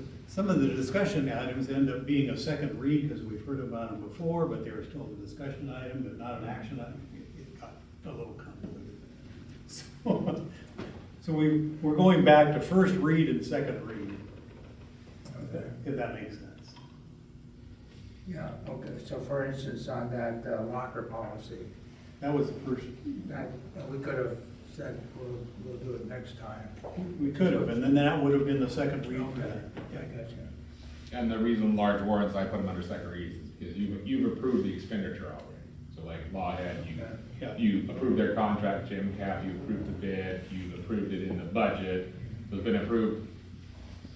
discussion items end up being a second read because we've heard about them before, but they were still a discussion item, but not an action item. It got a little complicated. So we're going back to first read and second read, if that makes sense. Yeah, okay, so for instance, on that locker policy, That was the first, that, we could have said, we'll do it next time. we could have, and then that would have been the second read for that. I got you. And the reason large warrants, I put them under second reads, is because you've approved the expenditure already. So like Lawhead, Yeah. you approved their contract, Jim Cap, you approved the bid, you approved it in the budget. So it's been approved,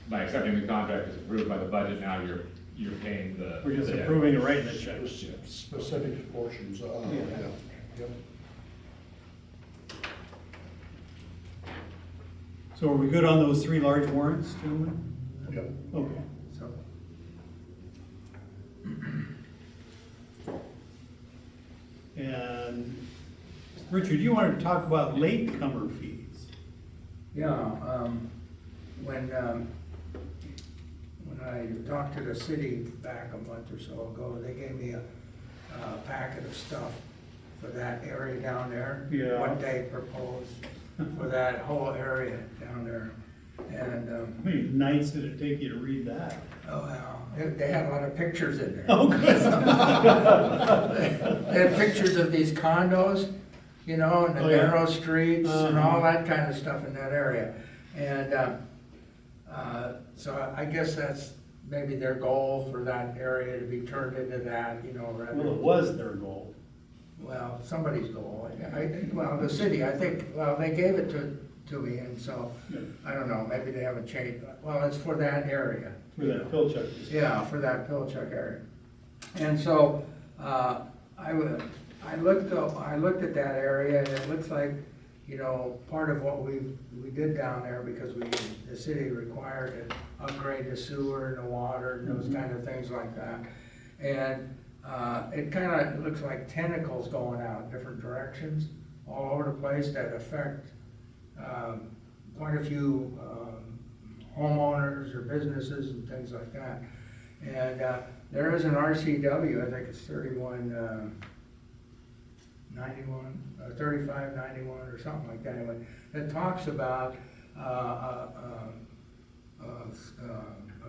by accepting the contract, it's approved by the budget, now you're paying the. We're just the- approving it right in the check. Specific portions, Yeah. Yep. So are we good on those 3 large warrants, gentlemen? Yep. Okay. So, And Richard, you wanted to talk about latecomer fees. yeah, when I talked to the city back a month or so ago, they gave me a packet of stuff for that area down there. Yeah. What they proposed for that whole area down there. And, How many nights did it take you to read that? oh, well, they had a lot of pictures in there. Oh, good. They had pictures of these condos, you know, and the Oh, yeah. narrow streets and all that kind of stuff in that area. And, so I guess that's maybe their goal for that area to be turned into that, you know, rather. Well, it was their goal. Well, somebody's goal. Well, the city, I think, well, they gave it to me, and so, I don't know, maybe they haven't changed, well, it's for that area. For that Pilchuck. Yeah, for that Pilchuck area. And so, I looked at that area, and it looks like, you know, part of what we did down there, because the city required to upgrade the sewer and the water and those kind of things like that. And, it kinda looks like tentacles going out different directions, all over the place that affect, quite a few, homeowners or businesses and things like that. And, there is an RCW, I think it's 3191, 3591 or something like that, anyway, that talks about a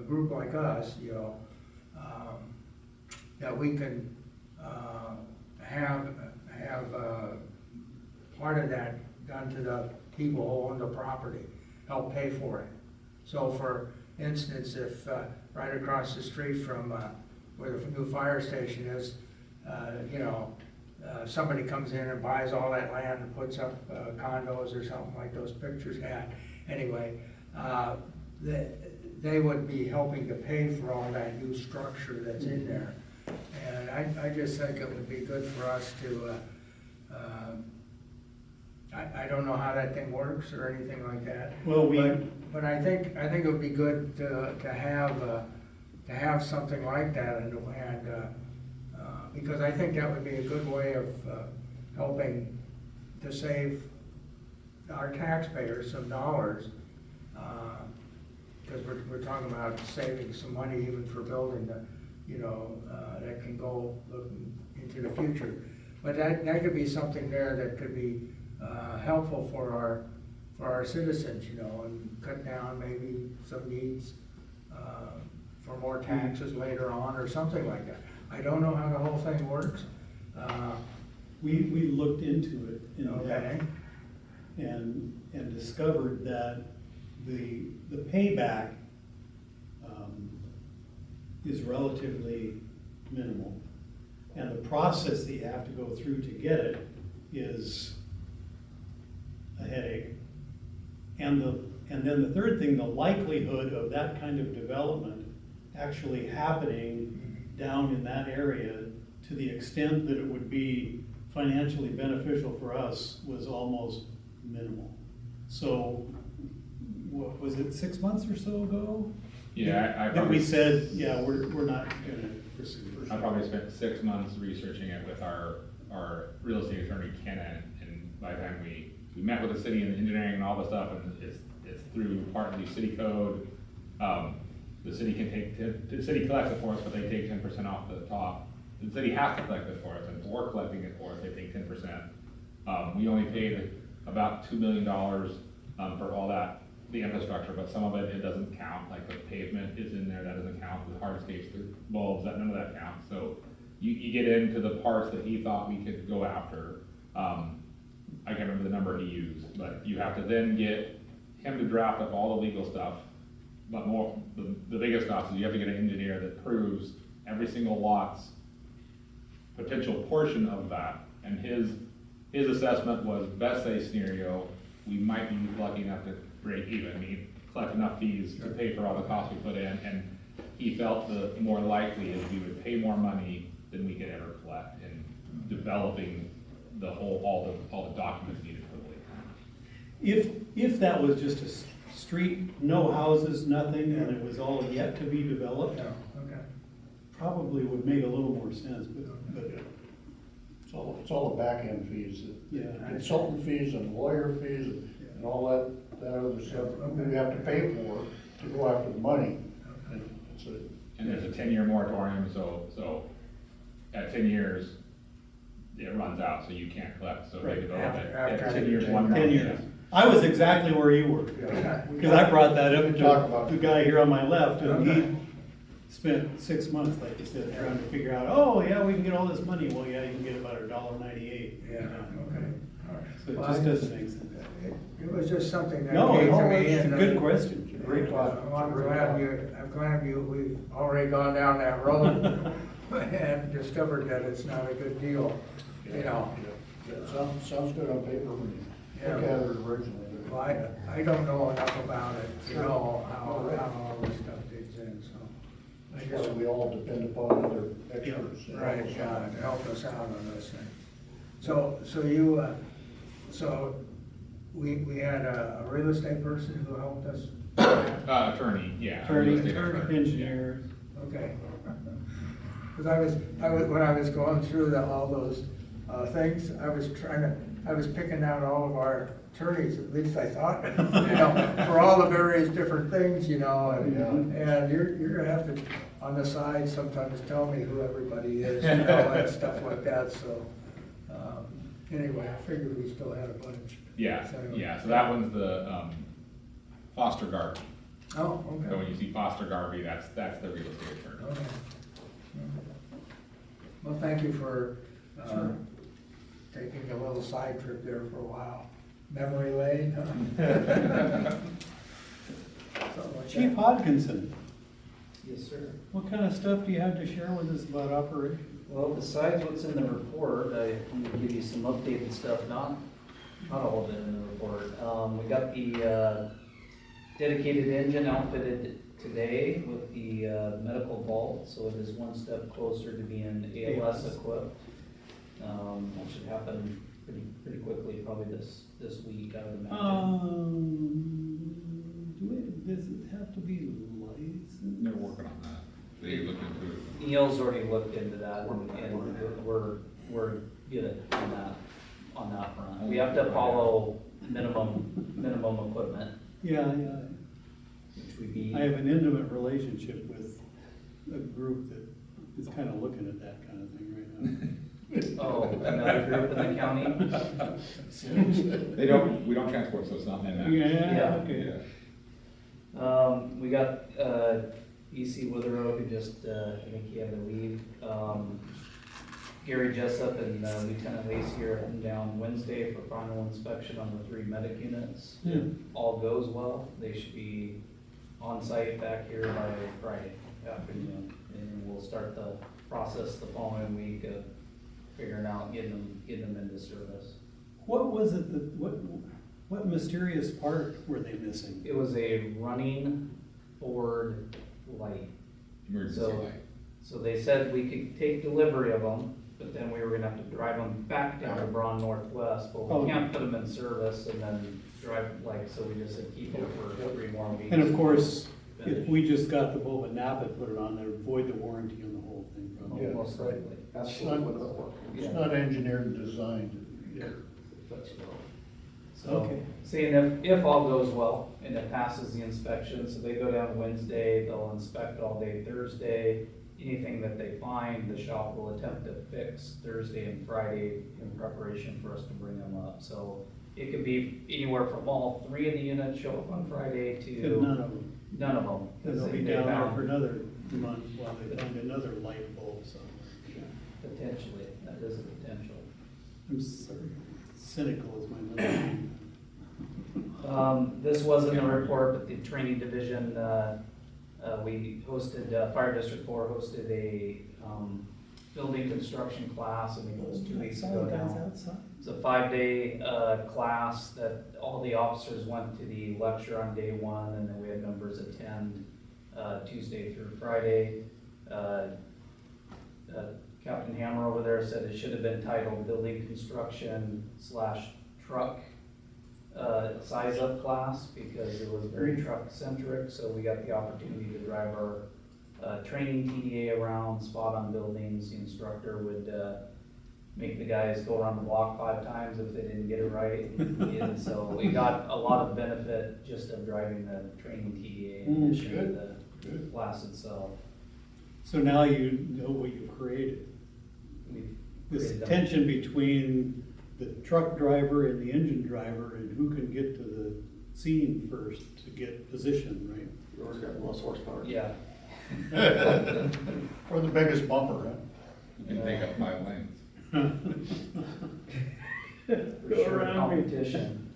group like us, you know, that we can have part of that done to the people who own the property, help pay for it. So for instance, if right across the street from where the new fire station is, you know, somebody comes in and buys all that land and puts up condos or something like those pictures had. Anyway, they would be helping to pay for all that new structure that's in there. And I just think it would be good for us to, I don't know how that thing works or anything like that. Well, But I think it would be good to have something like that, and because I think that would be a good way of helping to save our taxpayers some dollars, because we're talking about saving some money even for building the, you know, that can go into the future. But that could be something there that could be helpful for our citizens, you know, and cut down maybe some needs for more taxes later on or something like that. I don't know how the whole thing works. We looked into it in Okay. depth and discovered that the payback is relatively minimal. And the process that you have to go through to get it is a headache. And then the third thing, the likelihood of that kind of development actually happening down in that area to the extent that it would be financially beneficial for us was almost minimal. So, what was it, 6 months or so ago? Yeah, I That probably. we said, yeah, we're not gonna pursue it. I probably spent 6 months researching it with our real estate attorney, Kenna, and by the time we met with the city and the engineering and all the stuff, and it's through part of the city code. The city can the city collects it for us, but they take 10% off the top. The city has to collect it for us, and if we're collecting it for us, they take 10%. We only paid about $2 million for all that, the infrastructure, but some of it doesn't count, like the pavement is in there, that doesn't count, the hardscapes, the bulbs, none of that counts. So you get into the parts that he thought we could go after. I can't remember the number he used, but you have to then get him to draft up all the legal stuff. But the biggest stuff is you have to get an engineer that proves every single lot's potential portion of that. And his assessment was best case scenario, we might be lucky enough to break even, I mean, collect enough fees to pay for all the costs we put in. And he felt the more likely is we would pay more money than we could ever collect in developing all the documents needed for the lease. If that was just a street, no houses, nothing, and it was all yet to be developed, Okay. probably would make a little more sense, but It's all the back end fees, yeah. consultant fees and lawyer fees and all that other stuff we have to pay for to go after the money. And there's a 10-year moratorium, so at 10 years, it runs out, so you can't collect, so they Right. develop it. After At 10 years, one 10 month, years. I was exactly where you were, because I brought that up to the guy here on my left, and he spent 6 months, like you said, trying to figure out, oh, yeah, we can get all this money. Well, yeah, you can get about $1.98. Yeah, okay. All right. So it Well, just doesn't make sense. It was just something that No, came to no, me. it's a and, good question. Great thought. I'm glad we've already gone down that road and discovered that it's not a good deal, you know. Sounds good on paper when you look at it originally. Well, I don't know enough about it to know how all this stuff digs in, so. I That's just, why we all depend upon other experts. right, yeah, to help us out on this thing. So you, so we had a real estate person who helped us, Attorney, yeah. Attorney, real estate expert, engineer. okay. Because when I was going through all those things, I was picking out all of our attorneys, at least I thought, you know, for all the various different things, you know, and you're gonna have to, on the side, sometimes tell me who everybody is, you know, and stuff like that, so. Anyway, I figured we still had a bunch. Yeah, So- yeah, so that one's the, Foster Garvey. Oh, So okay. when you see Foster Garvey, that's the real estate attorney. Okay. Well, thank you for, taking a little side trip there for a while. Memory lane, huh? Something like Chief that. Hodkinson, Yes, sir. what kind of stuff do you have to share with us about operation? Well, besides what's in the report, I can give you some updated stuff, not all of it in the report. We got the dedicated engine outfitted today with the medical vault, so it is one step closer to being ALS equipped. That should happen pretty quickly, probably this week, I would imagine. Does it have to be licensed? They're working on that. They looked into it. Neil's already looked into that, and we're good on that front. We have to follow minimum equipment, Yeah. which would be. I have an intimate relationship with a group that is kind of looking at that kind of thing right now. Oh, another group in the county? We don't transport, so it's not in that. Yeah, okay. Yeah. We got, E.C. Witherow, who just, I think he had to leave. Gary Jessup and Lieutenant Lacy are heading down Wednesday for final inspection on the 3 medic units. Yeah. If all goes well, they should be on site back here by Friday afternoon. And we'll start the process the following week of figuring out, getting them into service. What was it what mysterious part were they missing? It was a running board light. Emergency So- light. So they said we could take delivery of them, but then we were gonna have to drive them back down to Braun Northwest, but Oh. we can't put them in service and then drive, so we just said keep them for 3 more weeks. And of course, if we just got the bulb and nap it, put it on there, void the warranty on the whole thing. probably. Yeah, Most right. likely. It's not, Yeah. it's not engineered and designed. So, Okay. seeing if all goes well and it passes the inspection, so they go down Wednesday, they'll inspect all day Thursday. Anything that they find, the shop will attempt to fix Thursday and Friday in preparation for us to bring them up. So it could be anywhere from all 3 of the units show up on Friday If to none of them, none of them. then they'll be They down there found- for another month while they find another light bulb somewhere. Potentially, that is a potential. I'm sorry, cynical is my name. This wasn't a report, but the training division, we hosted, Fire District 4 hosted a building construction class, I think it was 2 weeks ago now. outside. It's a 5-day class that all the officers went to the lecture on day 1, and then we had members attend Tuesday through Friday. Captain Hammer over there said it should have been titled Building Construction / Truck Size Up class, because it was very truck centric, so we got the opportunity to drive our training TDA around, spot on buildings. The instructor would make the guys go around the block 5 times if they didn't get it right. And so we got a lot of benefit just of driving the training TDA in addition to the class itself. So now you know what you've created. We've This created them. tension between the truck driver and the engine driver and who can get to the scene first to get position, right? Yours got the most horsepower. Yeah. Or the biggest bumper, huh? You can take up 5 lanes. For sure competition.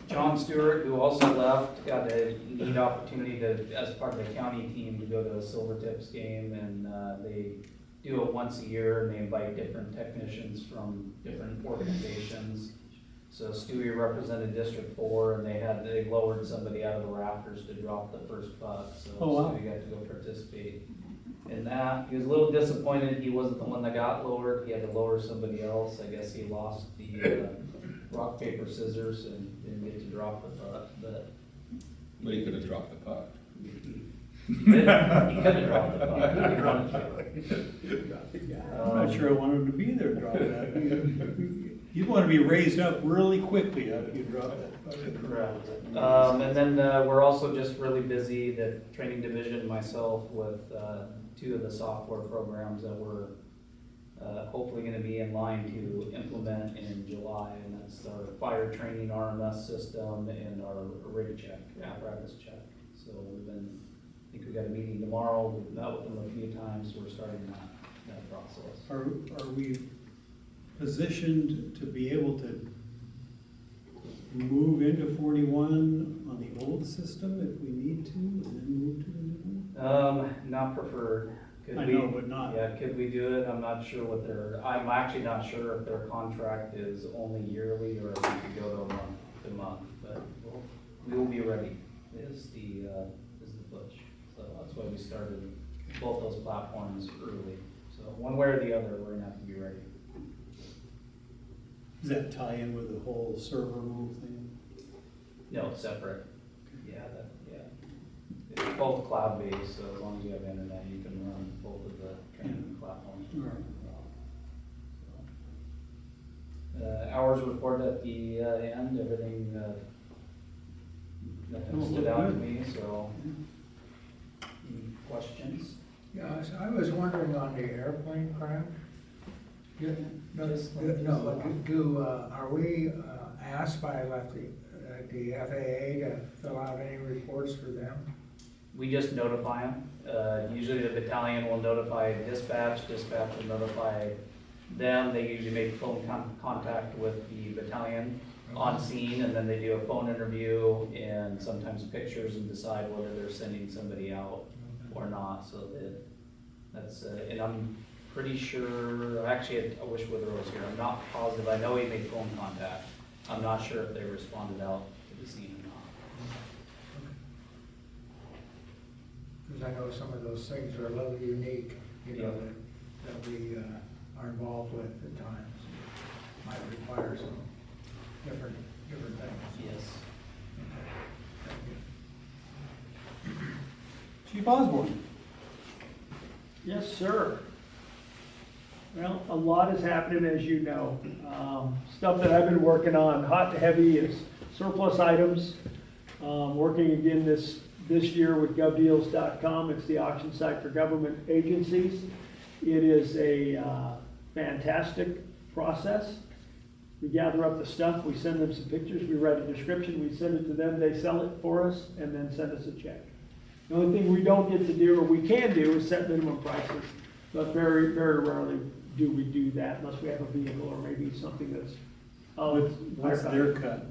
John Stewart, who also left, got a neat opportunity to, as part of the county team, to go to a Silver Tips game, and they do it once a year, and they invite different technicians from different organizations. So Stewie represented District 4, and they lowered somebody out of the rafters to drop the first puck, so Oh, wow. Stewie got to go participate in that. He was a little disappointed he wasn't the one that got lowered, he had to lower somebody else. I guess he lost the rock, paper, scissors and didn't get to drop the puck, but But he could have dropped the puck. he could have dropped the puck if he wanted to. I'm not sure I want him to be there dropping that. You'd want to be raised up really quickly after you drop that. Correct. And then we're also just really busy, the training division, myself, with 2 of the software programs that we're hopefully going to be in line to implement in July, and that's our fire training RMS system and our rig check, apparatus check. So I think we got a meeting tomorrow, we've met with them a few times, we're starting that process. Are we positioned to be able to move into 41 on the old system if we need to, and then move to the new one? Not preferred. Could I we- know, but not. Yeah, could we do it? I'm not sure what I'm actually not sure if their contract is only yearly or if we could go to month to month, but we will be ready, is the push. So that's why we started both those platforms early. So one way or the other, we're gonna have to be ready. Does that tie in with the whole server move thing? No, separate. Yeah, it's both cloud-based, so as long as you have internet, you can run both of the training platforms. Right. Hours reported at the end, everything, nothing stood out to me, so. Any questions? Yeah, so I was wondering on the airplane crash. Are we asked by the FAA to fill out any reports for them? We just notify them. Usually the battalion will notify dispatch will notify them. They usually make phone contact with the battalion on scene, and then they do a phone interview and sometimes pictures and decide whether they're sending somebody out or not. So that's, and I'm pretty sure, actually, I wish Wither was here. I'm not positive. I know he made phone contact. I'm not sure if they responded out to the scene or not. Because I know some of those things are a little unique, that we are involved with at times. Might require some different things. Yes. Thank you. Chief Osborne. Yes, sir. Well, a lot is happening, as you know. Stuff that I've been working on, hot and heavy, is surplus items. Working again this year with govdeals.com. It's the auction site for government agencies. It is a fantastic process. We gather up the stuff, we send them some pictures, we write a description, we send it to them, they sell it for us, and then send us a check. The only thing we don't get to do, or we can do, is set minimum prices. But very, very rarely do we do that unless we have a vehicle or maybe something that's. What's their cut?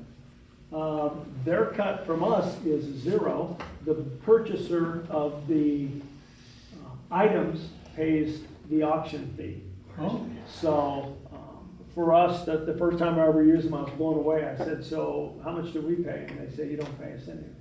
Their cut from us is 0. The purchaser of the items pays the auction fee. Oh, So for us, the first time I ever used them, I was blown away. I said, so how much do we pay? And they say, you don't pay us anything.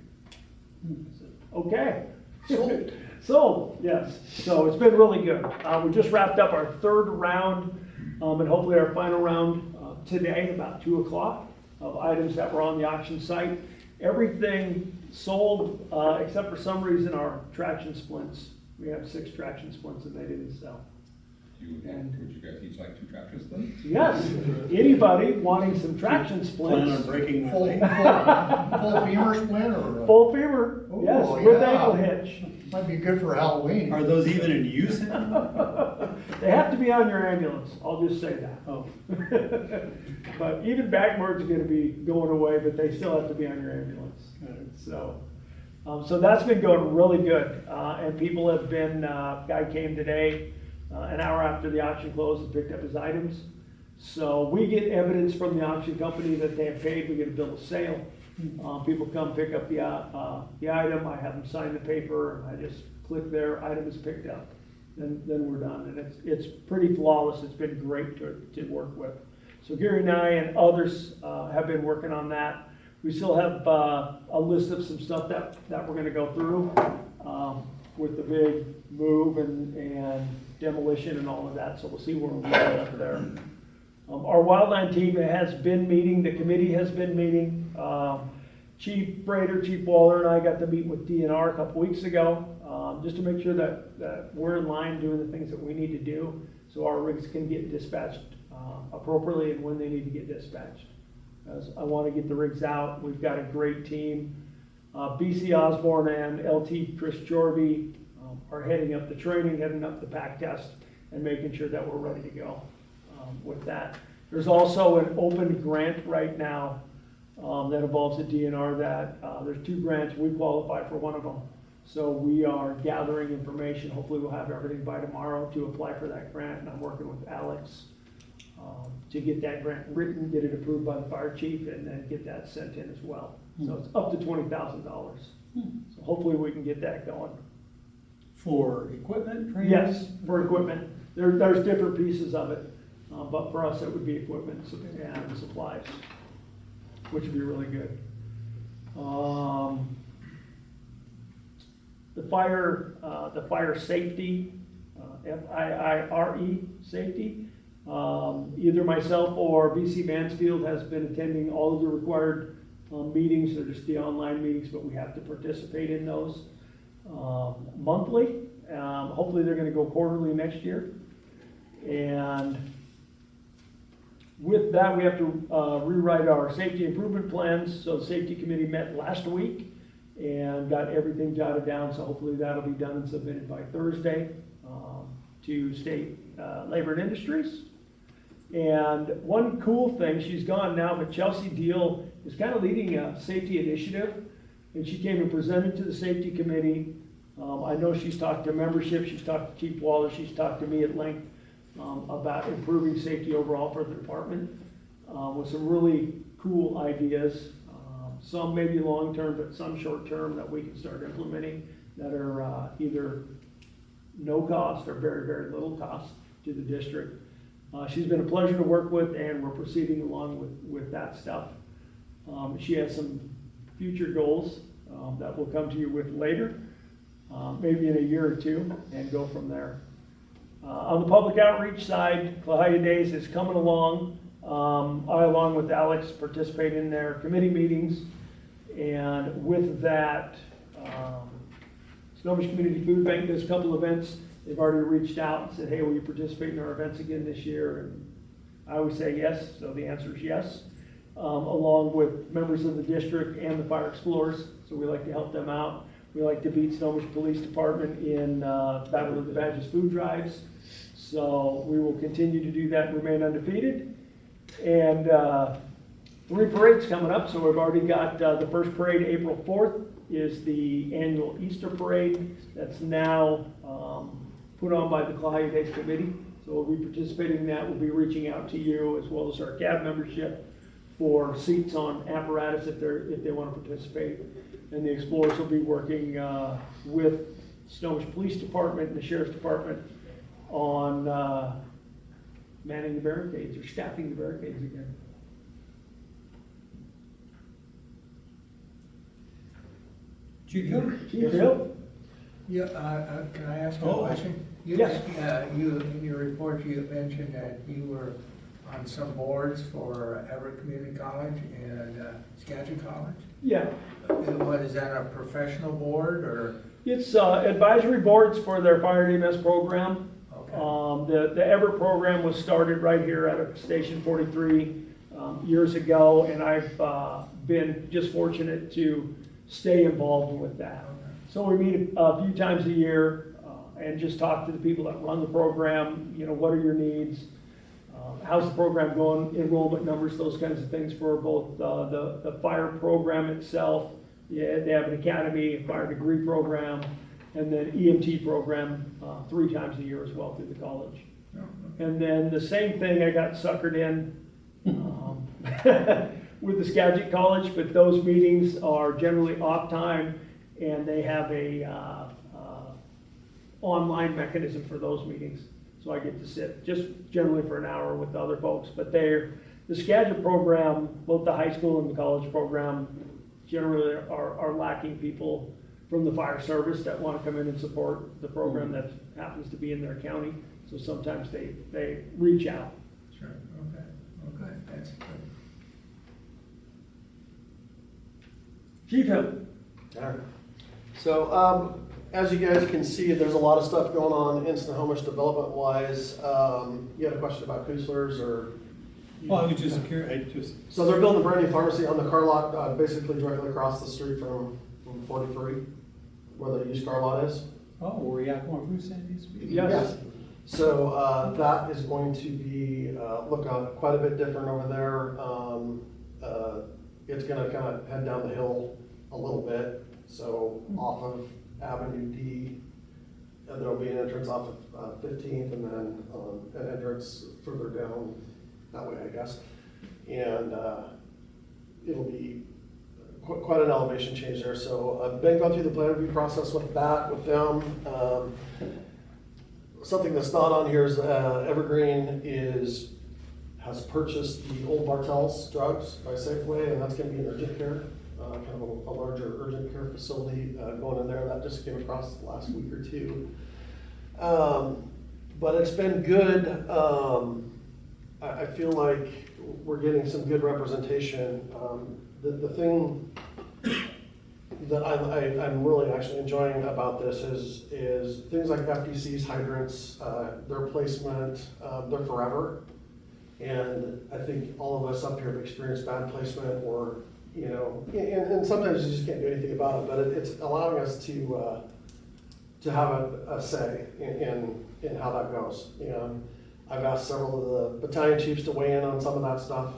I said, okay. Sold. So, yes, so it's been really good. We just wrapped up our 3rd round, and hopefully our final round today, about 2 o'clock, of items that were on the auction site. Everything sold, except for some reason our traction splints. We have 6 traction splints and they didn't sell. Would you guys each like 2 traction splints? Yes, anybody wanting some traction plan on splints, breaking my Full leg. femur splint or? full femur, Oh, yes, with yeah. ankle hitch. Might be good for Halloween. Are those even in use anymore? They have to be on your ambulance, I'll just say that. Oh, But even backboard's gonna be going away, but they still have to be on your ambulance. got it. So that's been going really good, and people have been, guy came today, an hour after the auction closed and picked up his items. So we get evidence from the auction company that they have paid, we get a bill of sale. People come pick up the item, I have them sign the paper, and I just click there, item is picked up. Then we're done, and it's pretty flawless, it's been great to work with. So Gary and I and others have been working on that. We still have a list of some stuff that we're gonna go through with the big move and demolition and all of that, so we'll see where we end up there. Our wildland team has been meeting, the committee has been meeting. Chief Frater, Chief Waller, and I got to meet with DNR a couple weeks ago, just to make sure that we're in line doing the things that we need to do, so our rigs can get dispatched appropriately and when they need to get dispatched. As I want to get the rigs out. We've got a great team. BC Osborne and LT Chris Jorby are heading up the training, heading up the pack test, and making sure that we're ready to go with that. There's also an open grant right now that involves the DNR that there's 2 grants. We qualify for one of them. So we are gathering information. Hopefully we'll have everything by tomorrow to apply for that grant, and I'm working with Alex to get that grant written, get it approved by the fire chief, and then get that sent in as well. So it's up to $20,000. So hopefully we can get that going. For equipment training? Yes, for equipment. There's different pieces of it, but for us it would be equipment and supplies, which would be really good. The fire safety, FIIRE safety. Either myself or BC Mansfield has been attending all of the required meetings. They're just the online meetings, but we have to participate in those monthly. Hopefully they're going to go quarterly next year. And with that, we have to rewrite our safety improvement plans. So the safety committee met last week and got everything jotted down. So hopefully that'll be done and submitted by Thursday to State Labor and Industries. And one cool thing, she's gone now, but Chelsea Deal is kind of leading a safety initiative. And she came and presented to the safety committee. I know she's talked to membership, she's talked to Chief Waller, she's talked to me at length about improving safety overall for the department with some really cool ideas. Some maybe long-term, but some short-term that we can start implementing that are either no cost or very, very little cost to the district. She's been a pleasure to work with, and we're proceeding along with that stuff. She has some future goals that we'll come to you with later, maybe in a year or two, and go from there. On the public outreach side, Clahaia Days is coming along. I, along with Alex, participate in their committee meetings, and with that, Snohomish Community Food Bank does a couple events. They've already reached out and said, hey, will you participate in our events again this year? And I always say yes, so the answer is yes, along with members of the district and the Fire Explorers, so we like to help them out. We like to beat Snohomish Police Department in Battle of the Badges food drives, so we will continue to do that and remain undefeated. And 3 parades coming up, so we've already got the first parade, April 4th, is the annual Easter parade that's now put on by the Clahaia Days Committee. So we'll be participating in that. We'll be reaching out to you as well as our CAB membership for seats on apparatus if they want to participate. And the Explorers will be working with Snohomish Police Department and the Sheriff's Department on manning the barricades or staffing the barricades again. Chief Hill? Chief Hill? Yeah, can I ask you Oh, a question? yes. You, in your report, you mentioned that you were on some boards for Everett Community College and Skagit College. Yeah. What, is that a professional board, or? It's advisory boards for their fire and EMS program. Okay. The Everett program was started right here at Station 43 years ago, and I've been just fortunate to stay involved with that. So we meet a few times a year and just talk to the people that run the program. You know, what are your needs? How's the program going? Enrollment numbers, those kinds of things for both the fire program itself. Yeah, they have an academy, a fire degree program, and then EMT program 3 times a year as well through the college. And then the same thing I got suckered in with the Skagit College, but those meetings are generally off time, and they have a online mechanism for those meetings. So I get to sit just generally for an hour with the other folks, but they're the Skagit program, both the high school and the college program, generally are lacking people from the fire service that want to come in and support the program that happens to be in their county. So sometimes they reach out. Sure, okay, okay, that's good. Chief Hill. So, as you guys can see, there's a lot of stuff going on in Snohomish development-wise. You had a question about Kusler's or? Well, I was just curious, So they're building a brand new pharmacy on the car lot, basically directly across the street from 43, where the used car lot is. oh, where Yakima Food Stand used to be? Yes. So, that is going to be, quite a bit different over there. It's gonna kind of head down the hill a little bit, so off of Avenue D, and there'll be an entrance off of 15th, and then an entrance further down that way, I guess. And it'll be quite an elevation change there. So I've been going through the plan review process with them. Something that's not on here is Evergreen has purchased the old Bartels drugs by Safeway, and that's going to be an urgent care, kind of a larger urgent care facility going in there. That just came across the last week or two. But it's been good. I feel like we're getting some good representation. The thing that I'm really actually enjoying about this is things like FDC's hydrants, their placement, they're forever. And I think all of us up here have experienced bad placement or, you know, and sometimes you just can't do anything about it, but it's allowing us to have a say in how that goes. And I've asked several of the battalion chiefs to weigh in on some of that stuff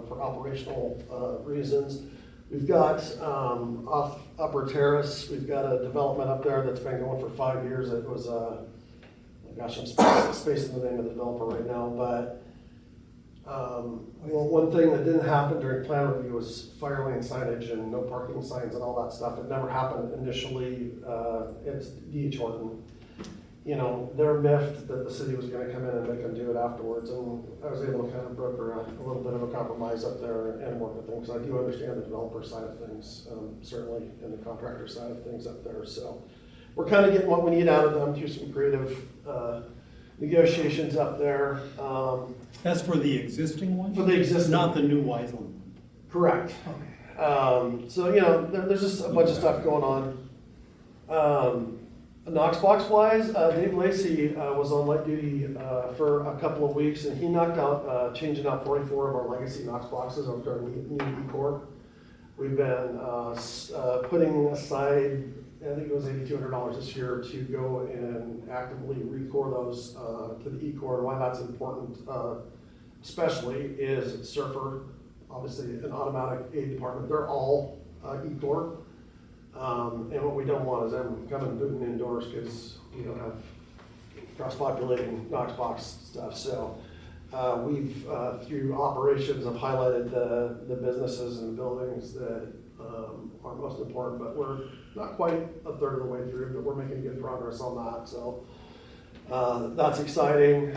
for operational reasons. We've got off Upper Terrace, we've got a development up there that's been going for 5 years. It was, gosh, I'm spacing the name of the developer right now, but well, one thing that didn't happen during plan review was fire lane signage and no parking signs and all that stuff. It never happened initially. It's D.H. Horton. You know, they're miffed that the city was gonna come in and make them do it afterwards, and I was able to kind of broker a little bit of a compromise up there and work with them, because I do understand the developer side of things, certainly, and the contractor side of things up there, so. We're kind of getting what we need out of them through some creative negotiations up there. That's for the existing one? For the existing. Not the new Wiseland one? Correct. So, you know, there's just a bunch of stuff going on. Knox box wise, Dave Lacey was on light duty for a couple of weeks, and he knocked out changing out 44 of our legacy Knox boxes over our new E-Core. We've been putting aside, I think it was $8,200 this year to go and actively recore those to the E-Core. And why that's important, especially, is Surfer, obviously an automatic aid department. They're all E-Core. And what we don't want is them coming booting indoors, because we don't have cross-populating Knox box stuff. So we've, through operations, have highlighted the businesses and buildings that are most important, but we're not quite a third of the way through, but we're making good progress on that. So that's exciting.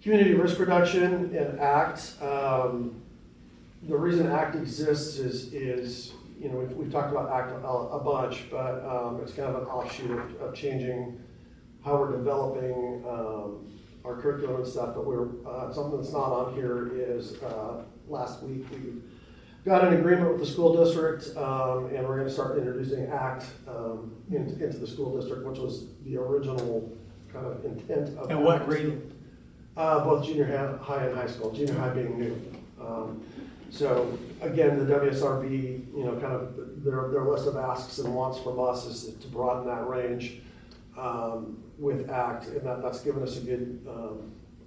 Community risk reduction and ACT. The reason ACT exists is you know, we've talked about ACT a bunch, but it's kind of an offshoot of changing how we're developing our curriculum and stuff. But we're something that's not on here is last week we got an agreement with the school district, and we're going to start introducing ACT into the school district, which was the original kind of intent of. And what grade? Both junior high and high school. Junior high being new. So again, the WSRB, you know, kind of their list of asks and wants from us is to broaden that range with ACT, and that's given us a good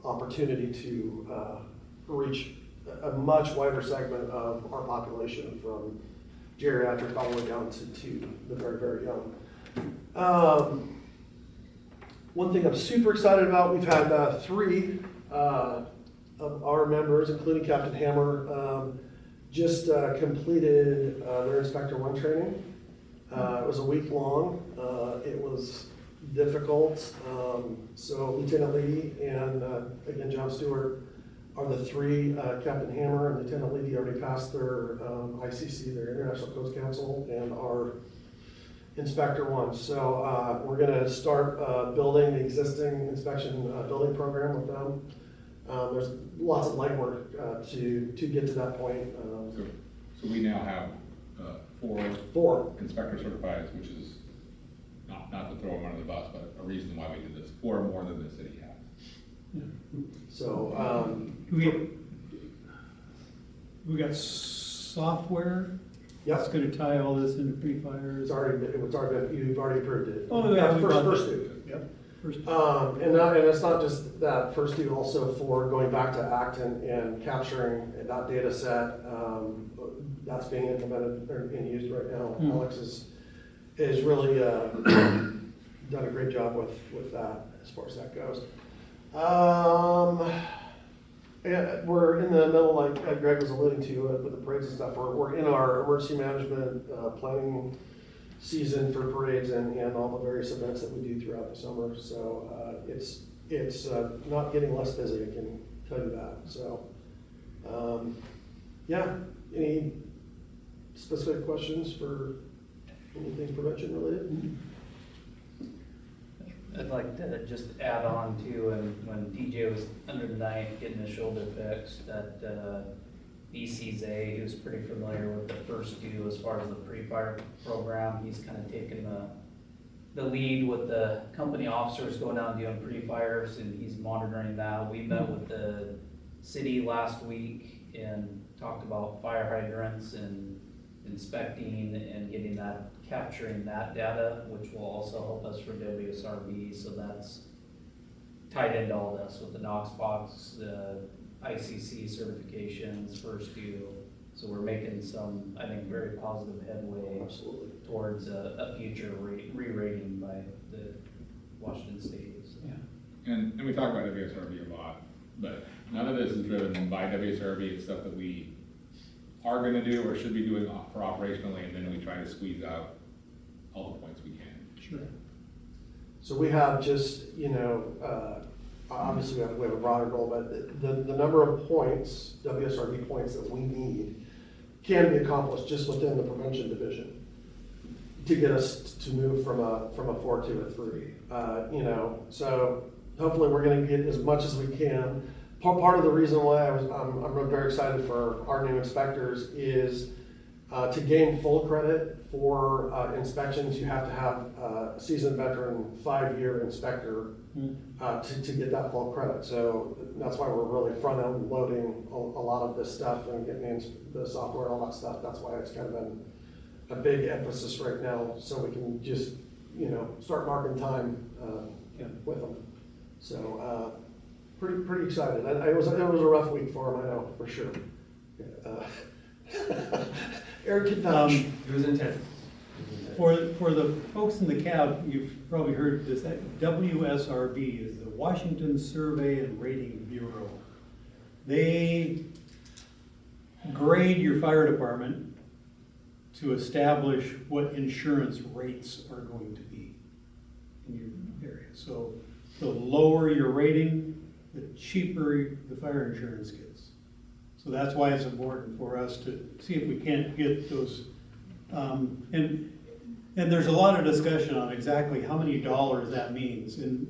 opportunity to reach a much wider segment of our population, from geriatric all the way down to the very, very young. One thing I'm super excited about, we've had 3 of our members, including Captain Hammer, just completed their Inspector 1 training. It was a week long. It was difficult. So Lieutenant Lee and again John Stewart are the three, Captain Hammer and Lieutenant Levy already passed their ICC, their International Codes Council, and our Inspector 1. So we're gonna start building the existing inspection building program with them. There's lots of legwork to get to that point. So we now have Four. inspector certified, which is not to throw them under the bus, but a reason why we did this, 4 more than the city has. So, We got software yep, that's gonna tie all this into pre-fire. you've already approved it. Oh, yeah, we brought First that. due. Yep. First, And it's not just that, first due also for going back to Acton and capturing that data set, that's being implemented or being used right now. Hmm. Alex is really, done a great job with that as far as that goes. Yeah, we're in the middle, like Greg was alluding to, with the parades and stuff, we're in our emergency management, planning season for parades and all the various events that we do throughout the summer. So it's not getting less busy, I can tell you that. So yeah, any specific questions for anything prevention related? I'd like to just add on to, and when DJ was under the knife getting his shoulder fixed, that ECZA, who's pretty familiar with the first due as far as the pre-fire program, he's kind of taken the lead with the company officers going down doing pre-fires, and he's monitoring that. We met with the city last week and talked about fire hydrants and inspecting and getting that, capturing that data, which will also help us for WSRB. So that's tied into all this with the Knox box, the ICC certifications, first due. So we're making some, I think, very positive headway Absolutely. towards a future re-rating by the Washington State. So. Yeah. And we talk about WSRB a lot, but none of this is driven by WSRB. It's stuff that we are gonna do or should be doing for operationally, and then we try to squeeze out all the points we can. sure. So we have just, obviously we have a broader goal, but the number of points, WSRB points that we need can be accomplished just within the prevention division to get us to move from a 4 to a 3. So hopefully we're gonna get as much as we can. Part of the reason why I'm really very excited for our new inspectors is to gain full credit for inspections, you have to have a seasoned veteran 5-year inspector to get that full credit. So that's why we're really front end loading a lot of this stuff and getting the software, all that stuff. That's why it's kind of been a big emphasis right now, so we can just, start marking time with them. So pretty excited. It was a rough week for him, I know, for sure. Eric can vouch. It was intense. For the folks in the cab, you've probably heard this, that WSRB is the Washington Survey and Rating Bureau. They grade your fire department to establish what insurance rates are going to be in your area. So the lower your rating, the cheaper the fire insurance gets. So that's why it's important for us to see if we can't get those, and there's a lot of discussion on exactly how many dollars that means, and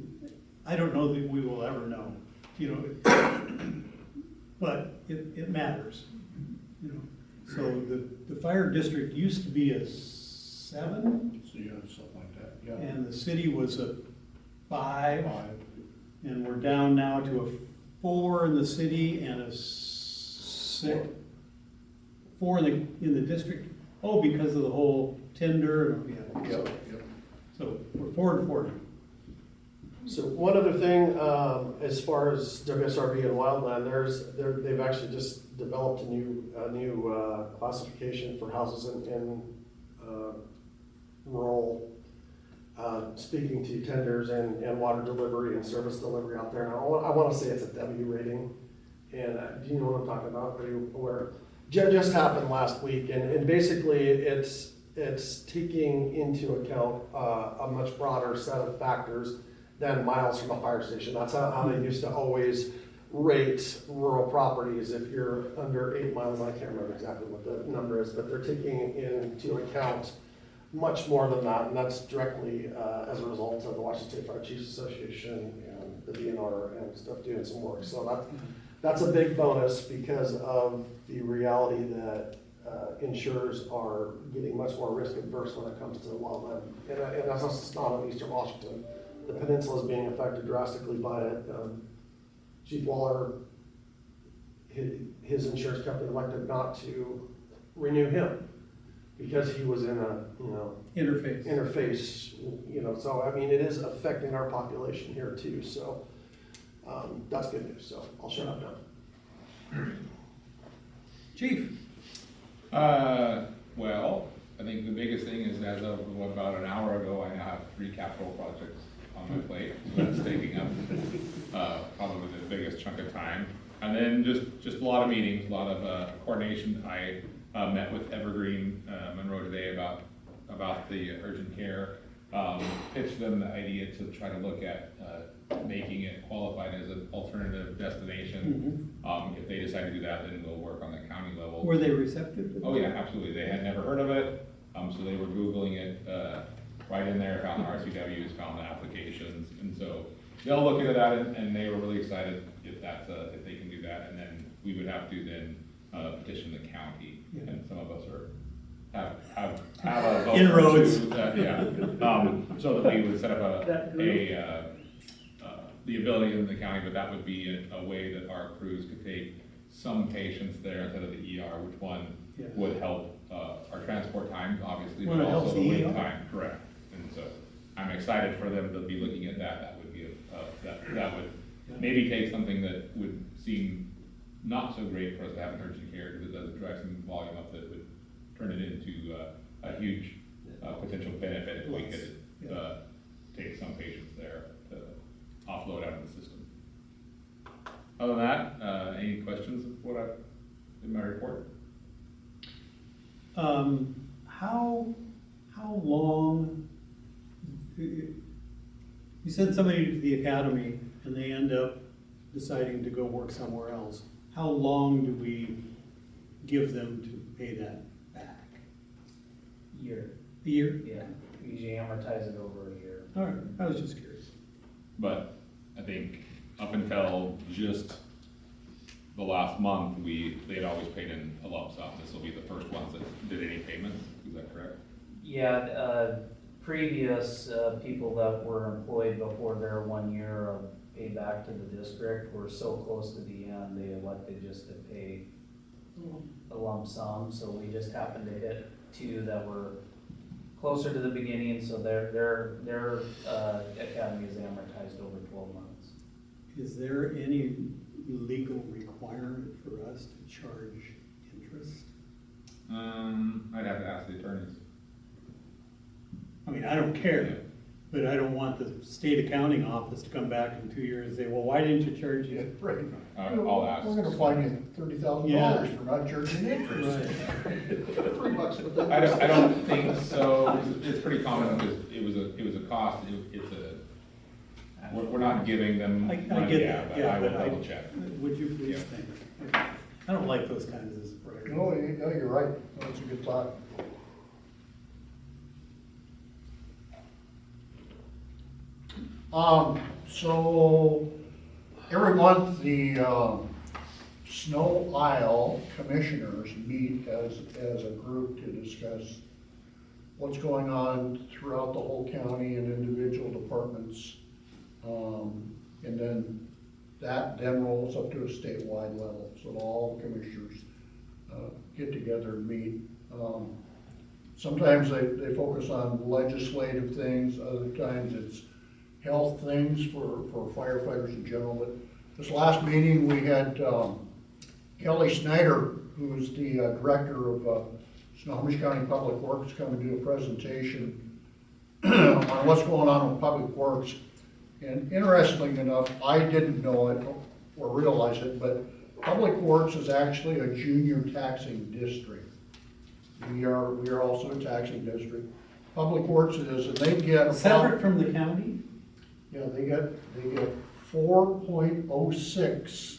I don't know that we will ever know, but it matters, So the fire district used to be a 7, Yeah, something like that, yeah. and the city was a 5, and we're down now to a 4 in the city and a 6, 4 in the district. Oh, because of the whole tender, So we're 4 and 40. So one other thing, as far as WSRB and wildland, they've actually just developed a new classification for houses in rural, speaking to tenders and water delivery and service delivery out there. And I want to say it's a W rating. And do you know what I'm talking about? Are you aware? Just happened last week, and basically it's taking into account a much broader set of factors than miles from a fire station. That's how they used to always rate rural properties if you're under 8 miles. I can't remember exactly what the number is, but they're taking into account much more than that, and that's directly as a result of the Washington State Fire Chiefs Association and the DNR and stuff doing some work. So that's a big bonus because of the reality that insurers are getting much more risk adverse when it comes to wildland. And that's just not in Eastern Washington. The peninsula is being affected drastically by it. Chief Waller, his insurance company elected not to renew him because he was in a, interface, so I mean, it is affecting our population here too, so that's good news, so I'll shut up now. Chief? Well, I think the biggest thing is as of about an hour ago, I now have 3 capital projects on my plate. So that's taking up probably the biggest chunk of time. And then just a lot of meetings, a lot of coordination. I met with Evergreen Monroe today about the urgent care. Pitched them the idea to try to look at making it qualified as an alternative destination. If they decide to do that, then we'll work on the county level. Were they receptive? Oh yeah, absolutely. They had never heard of it, so they were Googling it right in there, found the RCWs, found the applications, and so they'll look into that, and they were really excited if if they can do that, and then we would have to then petition the county, and some of us have a vote inroads. So that we would set up the ability in the county, but that would be a way that our crews could take some patients there instead of the ER, which one would help our transport time, obviously, but also the wait time, correct. And so I'm excited for them to be looking at that. That would be that would maybe take something that would seem not so great for us to have in urgent care because it does drive some volume up that would turn it into a huge potential benefit if we could take some patients there to offload out of the system. Other than that, any questions of what I've in my report? How long, you send somebody to the academy and they end up deciding to go work somewhere else. How long do we give them to pay that back? Year. A year? Yeah, we usually amortize it over a year. All right, I was just curious. But I think up until just the last month, they'd always paid in a lump sum. This will be the first ones that did any payments. Is that correct? Yeah, previous people that were employed before their 1 year of payback to the district were so close to the end, they elected just to pay a lump sum. So we just happened to hit 2 that were closer to the beginning, so their academy is amortized over 12 months. Is there any legal requirement for us to charge interest? I'd have to ask the attorneys. I mean, I don't care, but I don't want the state accounting office to come back in 2 years and say, well, why didn't you charge Yeah, it? right. I'll ask. We're gonna fine you $30,000 for not charging interest. $3 for that. I don't think so. It's pretty common because it was a cost. We're not giving them I money, get that, but I will but double check. Would you please think? I don't like those kinds of surprises. No, you're right. That's a good thought. So every month, the Snow Isle Commissioners meet as a group to discuss what's going on throughout the whole county and individual departments. And then that then rolls up to a statewide level, so all commissioners get together and meet. Sometimes they focus on legislative things, other times it's health things for firefighters in general. But this last meeting, we had Kelly Snyder, who's the director of Snohomish County Public Works, come and do a presentation on what's going on with Public Works. And interestingly enough, I didn't know it or realize it, but Public Works is actually a junior taxing district. We are also a taxing district. Public Works is, and they get Separate from the county? yeah, they get 4.06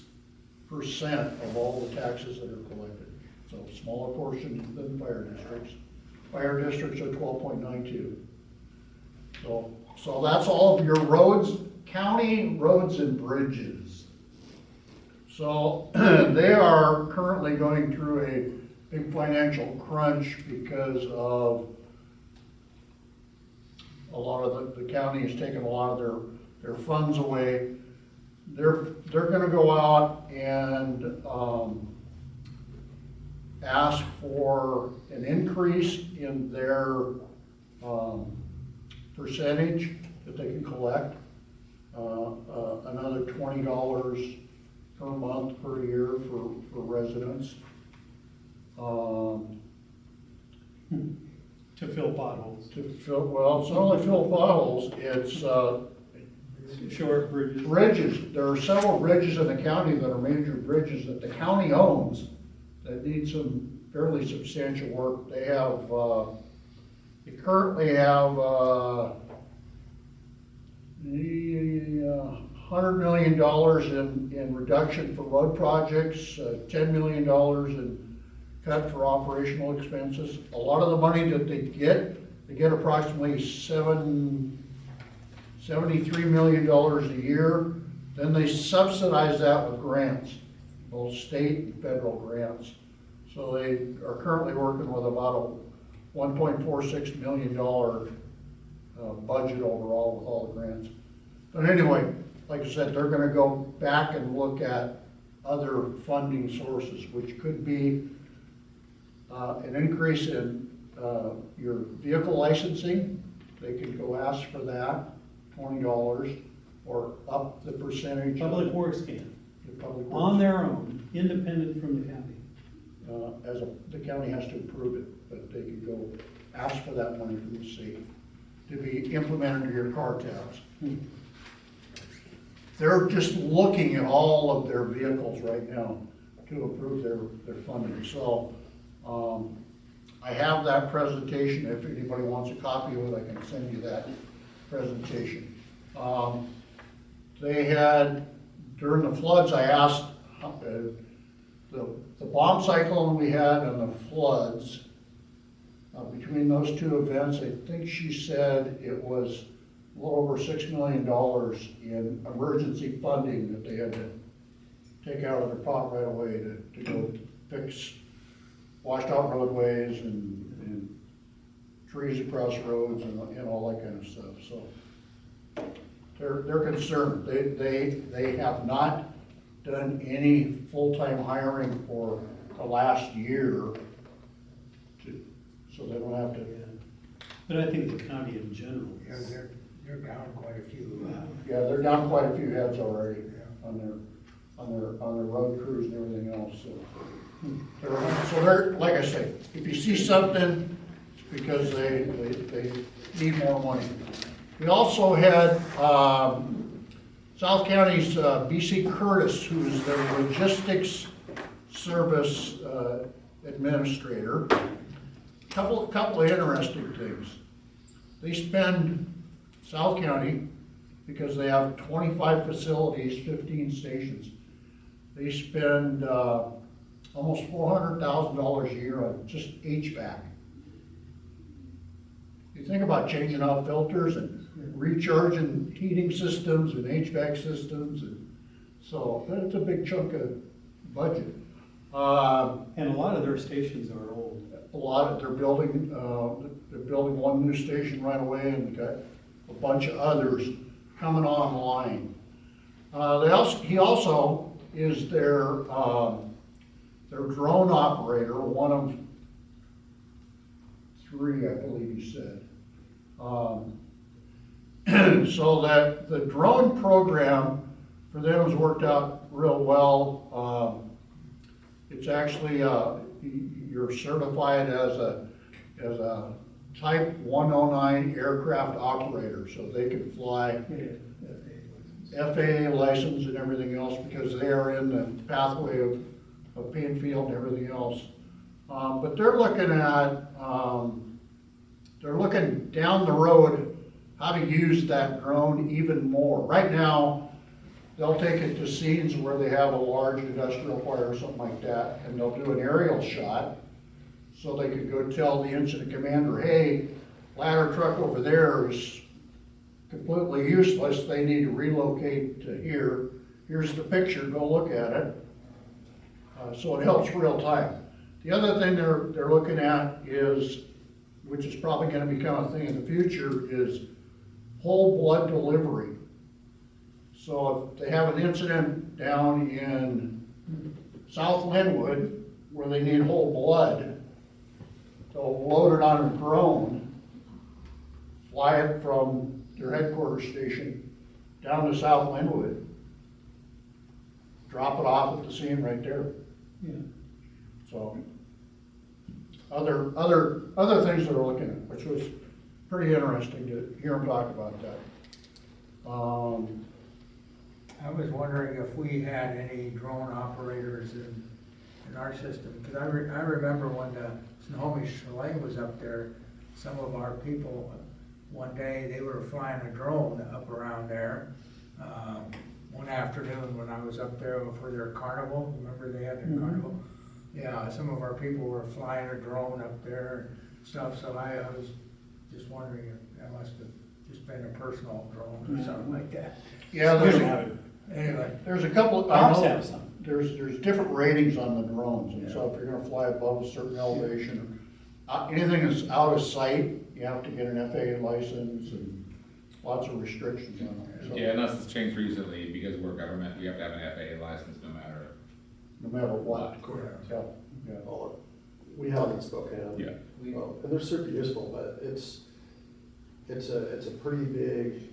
of all the taxes that are collected. So smaller portion than fire districts. Fire districts are 12.92. So that's all of your roads, county roads and bridges. So they are currently going through a big financial crunch because of a lot of the county has taken a lot of their funds away. They're gonna go out and ask for an increase in their percentage that they can collect, another $20 per month per year for residents. To fill potholes. Well, it's not only fill potholes, it's Short bridges. bridges. There are several bridges in the county that are major bridges that the county owns that need some fairly substantial work. They have, they currently have, $100 million in reduction for road projects, $10 million in cut for operational expenses. A lot of the money that they get approximately $73 million a year. Then they subsidize that with grants, both state and federal grants. So they are currently working with about a $1.46 million budget overall with all the grants. But anyway, like I said, they're gonna go back and look at other funding sources, which could be an increase in your vehicle licensing. They could go ask for that, $20, or up the percentage. Public Works can, The public on works. their own, independent from the county. The county has to approve it, but they could go ask for that money from the state to be implemented in your car tax. They're just looking at all of their vehicles right now to approve their funding. So, I have that presentation. If anybody wants a copy of it, I can send you that presentation. They had, during the floods, I asked, the bomb cyclone we had and the floods, between those two events, I think she said it was a little over $6 million in emergency funding that they had to take out of their pot right away to go fix washed out roadways and trees across roads and all that kind of stuff. So they're concerned. They have not done any full-time hiring for the last year, so they don't have to. But I think the county in general. Yeah, they're down quite a few. Yeah, they're down quite a few heads already on their road crews and everything else, so. So they're, like I say, if you see something, it's because they need more money. We also had, South County's BC Curtis, who is their logistics service administrator. Couple of interesting things. They spend, South County, because they have 25 facilities, 15 stations, they spend almost $400,000 a year on just HVAC. You think about changing out filters and recharging heating systems and HVAC systems, and so that's a big chunk of budget. And a lot of their stations are old. They're building one new station right away, and got a bunch of others coming online. He also is their drone operator, one of 3, I believe he said. So that the drone program for them has worked out real well. It's actually, you're certified as a Type 109 aircraft operator, so they can fly FAA license and everything else because they are in the pathway of Painfield and everything else. But they're looking down the road how to use that drone even more. Right now, they'll take it to scenes where they have a large industrial fire or something like that, and they'll do an aerial shot. So they could go tell the incident commander, hey, ladder truck over there is completely useless, they need to relocate to here. Here's the picture, go look at it. So it helps real time. The other thing they're looking at is, which is probably gonna become a thing in the future, is whole blood delivery. So if they have an incident down in South Linwood where they need whole blood, they'll load it on a drone, fly it from their headquarters station down to South Linwood, drop it off at the scene right there. Yeah. So, other things that we're looking at, which was pretty interesting to hear them talk about that. I was wondering if we had any drone operators in our system, because I remember when the Snohomish Chalet was up there, some of our people, one day, they were flying a drone up around there. One afternoon when I was up there for their carnival, remember they had their carnival? Yeah, some of our people were flying a drone up there and stuff, so I was just wondering if that must have just been a personal drone or something like that. Yeah, Anyway. there's a couple, I Cops know, have some. there's different ratings on the drones, and so if you're gonna fly above a certain elevation, anything that's out of sight, you have to get an FAA license and lots of restrictions on it. So, Yeah, and that's changed recently because we're government, we have to have an FAA license no matter. no matter what. Correct. Yeah, yeah. We have in Spokane. Yeah. And they're super useful, but it's a pretty big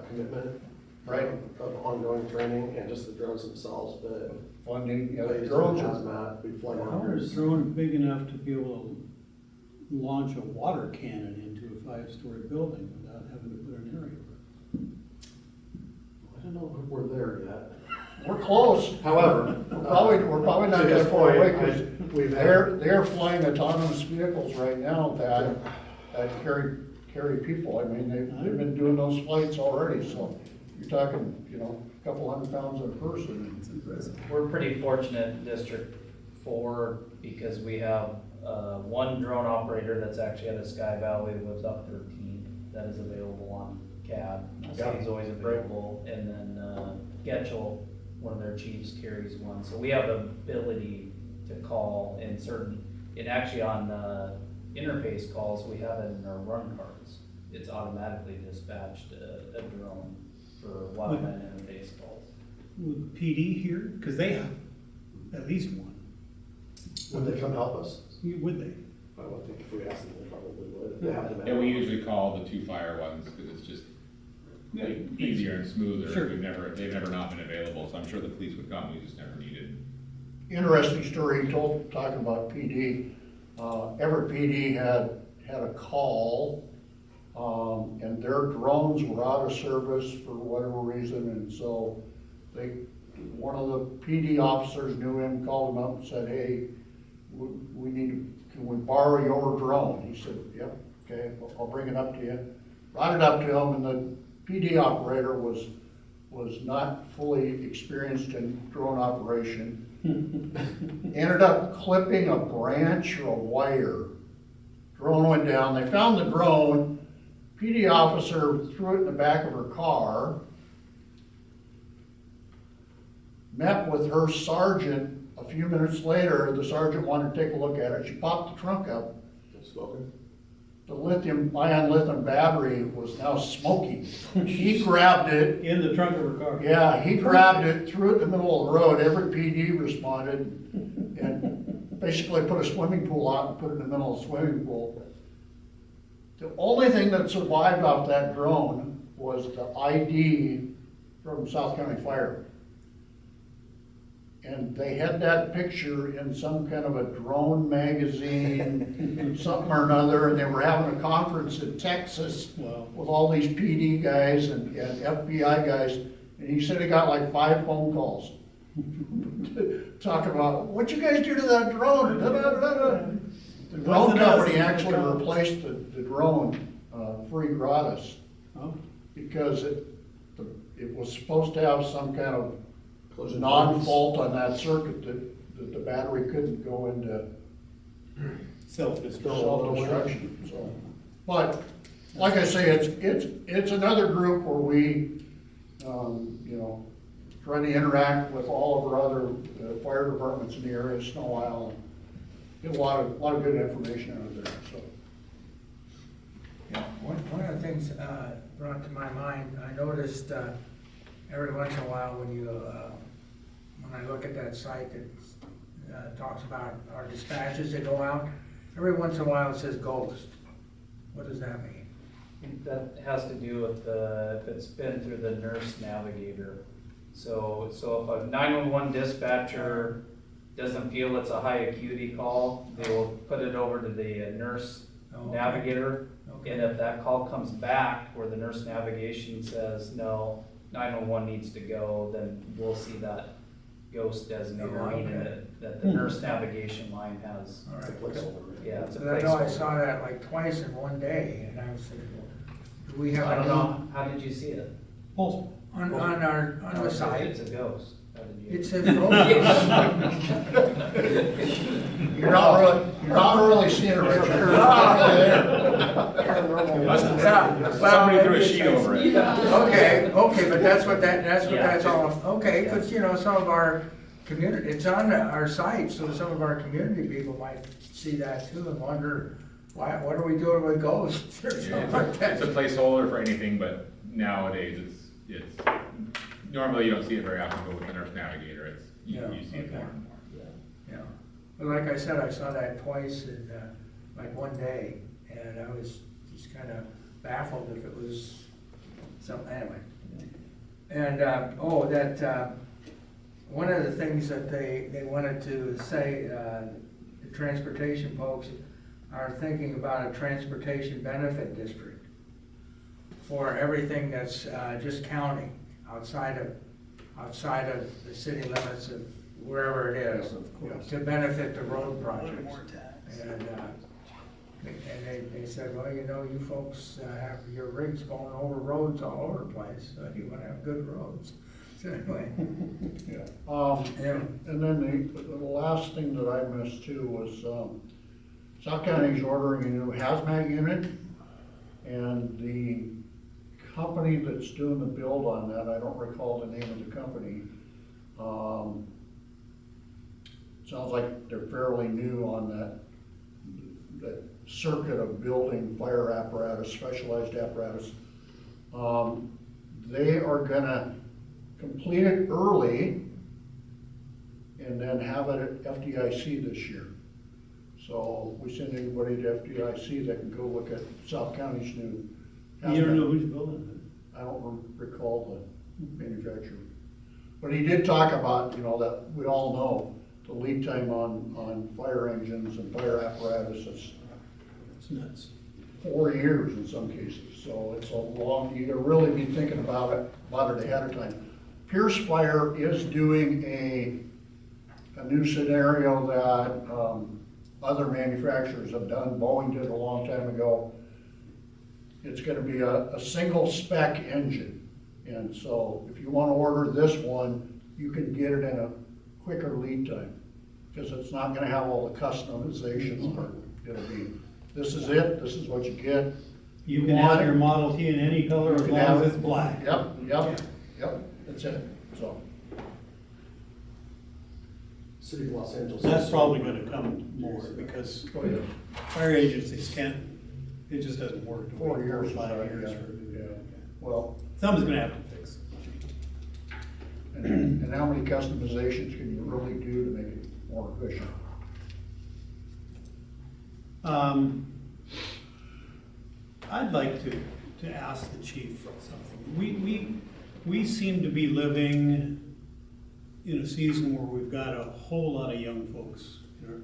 commitment. Right. Of ongoing training and just the drones themselves, but. Funding, yeah, But the drones are, hazmat, we fly How is runners. a drone big enough to be able to launch a water cannon into a 5-story building without having to put an area over it? I don't know if we're there yet. we're close. However. We're probably not to his that far away, point, because we've had. they're flying autonomous vehicles right now that carry people. I mean, they've been doing those flights already, so you're talking, a couple 100 pounds a person. We're pretty fortunate in District 4 because we have one drone operator that's actually at a Sky Valley with up 13 that is available on CAD. So he's always available. And then Getchell, one of their chiefs, carries one. So we have the ability to call in actually on interface calls, we have it in our run cards. It's automatically dispatched a drone for wildland interface calls. Would PD here, because they have at least one. Would they come help us? Would they? I would think if we asked them, they probably would. If they have them. Yeah, we usually call the 2 fire ones because it's just easier and smoother. Sure. They've never not been available, so I'm sure the police would come, we just never needed. Interesting story he told, talking about PD. Everett PD had a call, and their drones were out of service for whatever reason, and so one of the PD officers knew him, called him up and said, hey, can we borrow your drone? He said, yep, okay, I'll bring it up to you. Brought it up to him, and the PD operator was not fully experienced in drone operation. Ended up clipping a branch or a wire. Drone went down, they found the drone, PD officer threw it in the back of her car, met with her sergeant a few minutes later. The sergeant wanted to take a look at it. She popped the trunk up. Smoking? The ion lithium battery was now smoking. He grabbed it. In the trunk of her car? Yeah, he grabbed it, threw it in the middle of the road. Every PD responded and basically put a swimming pool out and put it in the middle of the swimming pool. The only thing that survived off that drone was the ID from South County Fire. And they had that picture in some kind of a drone magazine, something or another, and they were having a conference in Texas with all these PD guys and FBI guys, and he said he got like 5 phone calls talking about, what'd you guys do to that drone? The drone company actually replaced the drone free gratis, because it was supposed to have some kind of non-fault on that circuit that the battery couldn't go into self-destruction, so. But, like I say, it's another group where we, you know, try to interact with all of our other fire departments in the area, Snow Island. Get a lot of good information out of there, so. Yeah, one of the things brought to my mind, I noticed every once in a while when I look at that site that talks about our dispatches that go out, every once in a while it says ghost. What does that mean? That has to do with if it's been through the nurse navigator. So if a 911 dispatcher doesn't feel it's a high acuity call, they will put it over to the nurse navigator. Okay. And if that call comes back where the nurse navigation says, no, 911 needs to go, then we'll see that ghost designator, meaning that the nurse navigation line has. All right. Yeah, it's a But I know I placeholder. saw that like twice in one day, and I was thinking, well, do we have I a don't know, how did you see it? on the site? It's a ghost. How did you? It says ghost. You're not really seeing it, Richard. You're not really there. Somebody threw a sheet over it. Okay, but that's what that's all, okay, Yeah. because, you know, some of our community, it's on our site, so some of our community people might see that too and wonder, what are we doing with ghosts or something like It's that? a placeholder for anything, but nowadays it's, normally you don't see it very often, but with the nurse navigator, you see it Okay. more and more. Yeah, but like I said, I saw that twice in, like one day, and I was just kind of baffled if it was something, anyway. And, one of the things that they wanted to say, the transportation folks are thinking about a transportation benefit district for everything that's, just county, outside of the city limits of wherever it is, to benefit the road projects. And they said, well, you know, you folks have your rigs going over roads all over the place, so you want to have good roads. So anyway, Yeah. And then the last thing that I missed too was, South County's ordering a new hazmat unit, and the company that's doing the build on that, I don't recall the name of the company, sounds like they're fairly new on that circuit of building fire apparatus, specialized apparatus. They are gonna complete it early and then have it at FDIC this year. So we send anybody to FDIC that can go look at South County's new. You don't know who's building I don't recall the manufacturer. But he did talk about, you know, that we all know the lead time on fire engines and fire apparatus is It's nuts. 4 years in some cases. So it's a long, you gotta really be thinking about it ahead of time. Pierce Fire is doing a new scenario that other manufacturers have done. Boeing did a long time ago. It's gonna be a single spec engine. And so if you wanna order this one, you can get it in a quicker lead time, because it's not gonna have all the customizations on it. It'll be, this is it, this is what you get. You can have your Model T in any color as long as it's black. Yep, that's it, so. City of Los Angeles. That's probably gonna come more, because Oh, yeah. fire agencies can't, it just doesn't work. 4 years. 5 years. Yeah, well, Something's gonna have to fix. and how many customizations can you really do to make it more efficient? I'd like to ask the chief something. We seem to be living in a season where we've got a whole lot of young folks in our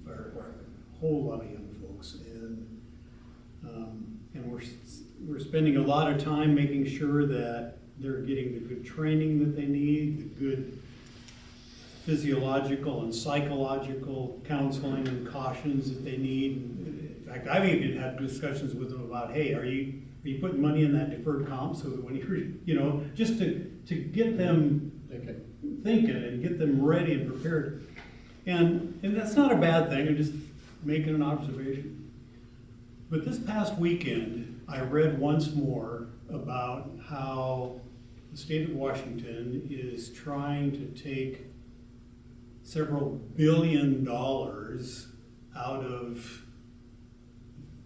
fire department, a whole lot of young folks, and we're spending a lot of time making sure that they're getting the good training that they need, the good physiological and psychological counseling and cautions that they need. In fact, I've even had discussions with them about, hey, are you Are you putting money in that deferred comp so that when you, just to get them thinking and get them ready and prepared? And that's not a bad thing, I'm just making an observation. But this past weekend, I read once more about how the state of Washington is trying to take several $billion out of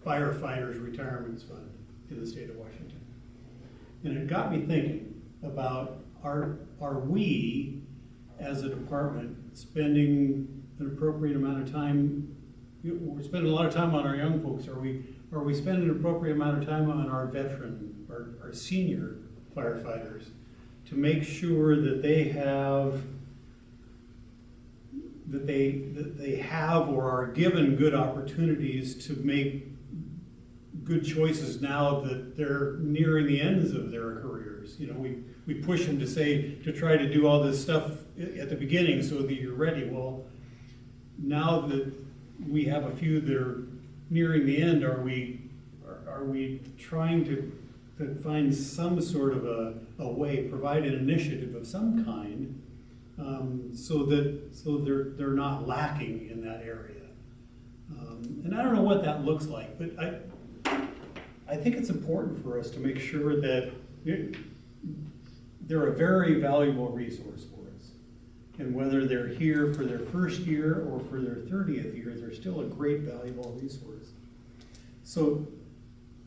firefighters' retirement fund in the state of Washington. And it got me thinking about, are we, as a department, spending an appropriate amount of time? We're spending a lot of time on our young folks. Are we spending an appropriate amount of time on our veteran, our senior firefighters, to make sure that they have or are given good opportunities to make good choices now that they're nearing the ends of their careers? We push them to try to do all this stuff at the beginning so that you're ready. Well, now that we have a few that are nearing the end, are we trying to find some sort of a way, provide an initiative of some kind, so they're not lacking in that area? And I don't know what that looks like, but I think it's important for us to make sure that they're a very valuable resource for us. And whether they're here for their first year or for their 30th year, they're still a great, valuable resource. So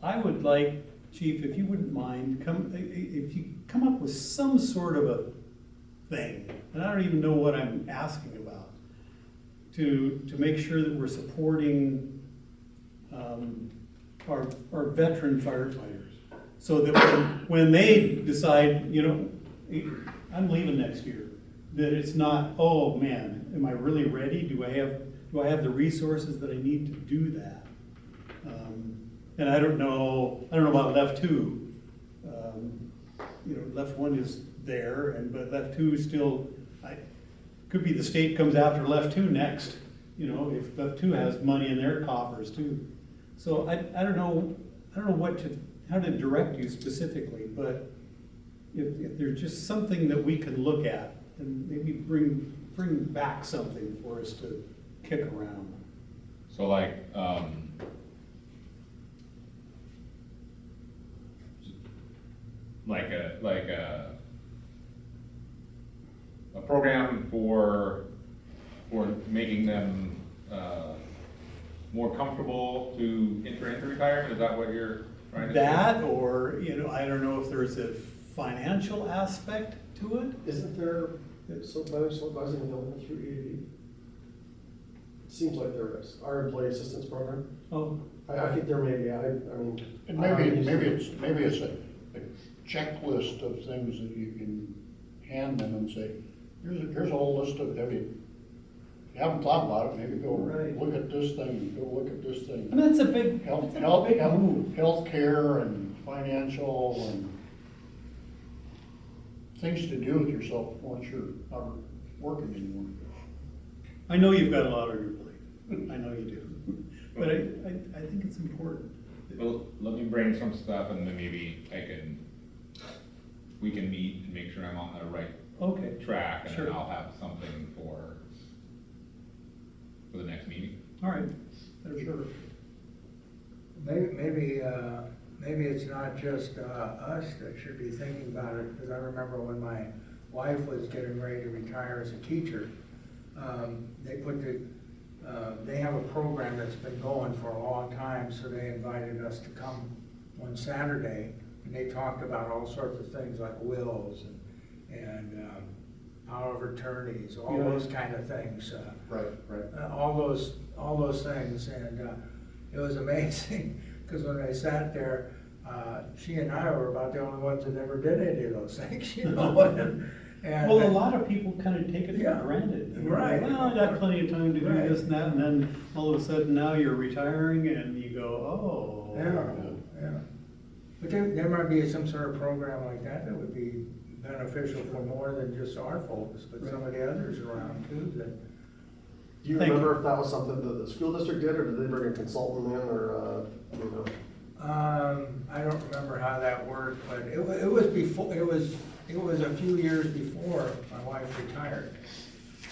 I would like, Chief, if you wouldn't mind, if you come up with some sort of a thing, and I don't even know what I'm asking about, to make sure that we're supporting our veteran firefighters, so that when they decide, I'm leaving next year, that it's not, oh man, am I really ready? Do I have the resources that I need to do that? And I don't know about left 2. Left 1 is there, but left 2 is still, could be the state comes after left 2 next, if left 2 has money in their coffers too. So I don't know how to direct you specifically, but if there's just something that we can look at and maybe bring back something for us to kick around. So like, a program for making them more comfortable to enter into retirement? Is that what you're trying to say? That, or, I don't know if there's a financial aspect to it. Isn't there some financial advising available through EAD? It seems like there is. Our employee assistance program. Oh, I think there may be. I mean. And maybe it's a checklist of things that you can hand them and say, here's a whole list of, if you haven't thought about it, maybe go look at this thing, and go look at this thing. I mean, that's a big move. Healthcare and financial and things to do with yourself once you're not working anymore. I know you've got a lot on your plate. I know you do. But I think it's important. Well, let me bring some stuff and then maybe we can meet and make sure I'm on the right track, and Sure. then I'll have something for the next meeting. All right, sure. Maybe it's not just us that should be thinking about it, because I remember when my wife was getting ready to retire as a teacher, they have a program that's been going for a long time, so they invited us to come one Saturday, and they talked about all sorts of things like wills and power of attorneys, all those kind of things. Right. All those things, and it was amazing, because when I sat there, she and I were about the only ones that ever did any of those things, And, Well, a lot of people kind of take it for granted. Right. Well, I got plenty of time to do this and that, and then all of a sudden now you're retiring and you go, oh. Yeah. But there might be some sort of program like that that would be beneficial for more than just our folks, but some of the others around too that. Do you remember if that was something that the school district did, or did they bring a consultant in, or, I don't remember work, but it was before, it was a few years before my wife retired.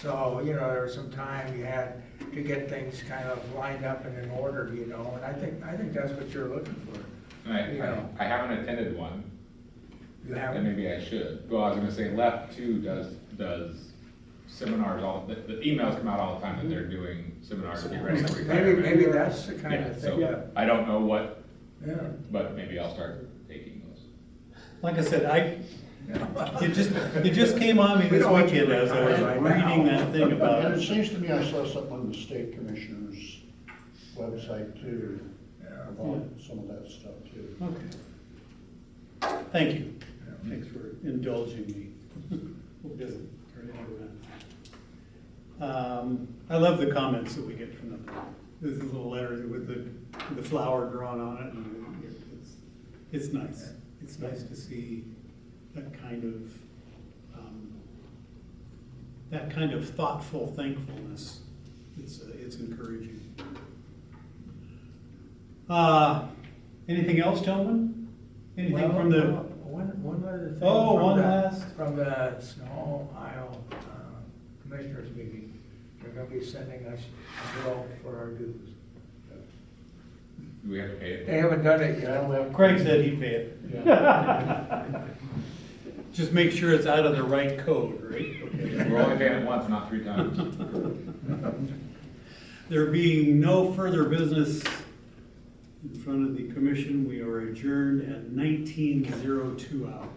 So, you know, there was some time you had to get things kind of lined up and in order, you know, and I think that's what you're looking for. I haven't attended one, You and haven't? maybe I should. Well, I was gonna say, Left too does seminars, the emails come out all the time that they're doing seminars to get ready for retirement. Maybe that's the kind Yeah, of so thing. I don't know what, Yeah. but maybe I'll start taking those. Like I said, it just came on me this weekend as I was reading that thing about And it it. seems to me I saw something on the state commissioner's website too, about some of that stuff too. Okay. Thank you. Thanks for indulging me. We'll visit. I love the comments that we get from them. There's a little letter with the flower drawn on it, and it's nice. It's nice to see that kind of thoughtful thankfulness. It's encouraging. Anything else, gentlemen? Anything from the? One other thing. Oh, from one the- last. From the Snow Isle Commissioners meeting, they're gonna be sending us a bill for our dues. Do we have to pay it? They haven't done it Yeah, yet. we have- Craig said he'd pay it. Yeah. Just make sure it's out of the right code, right? Okay. We're only paying it once, not 3 times. There being no further business in front of the commission, we are adjourned at 19:02 hours.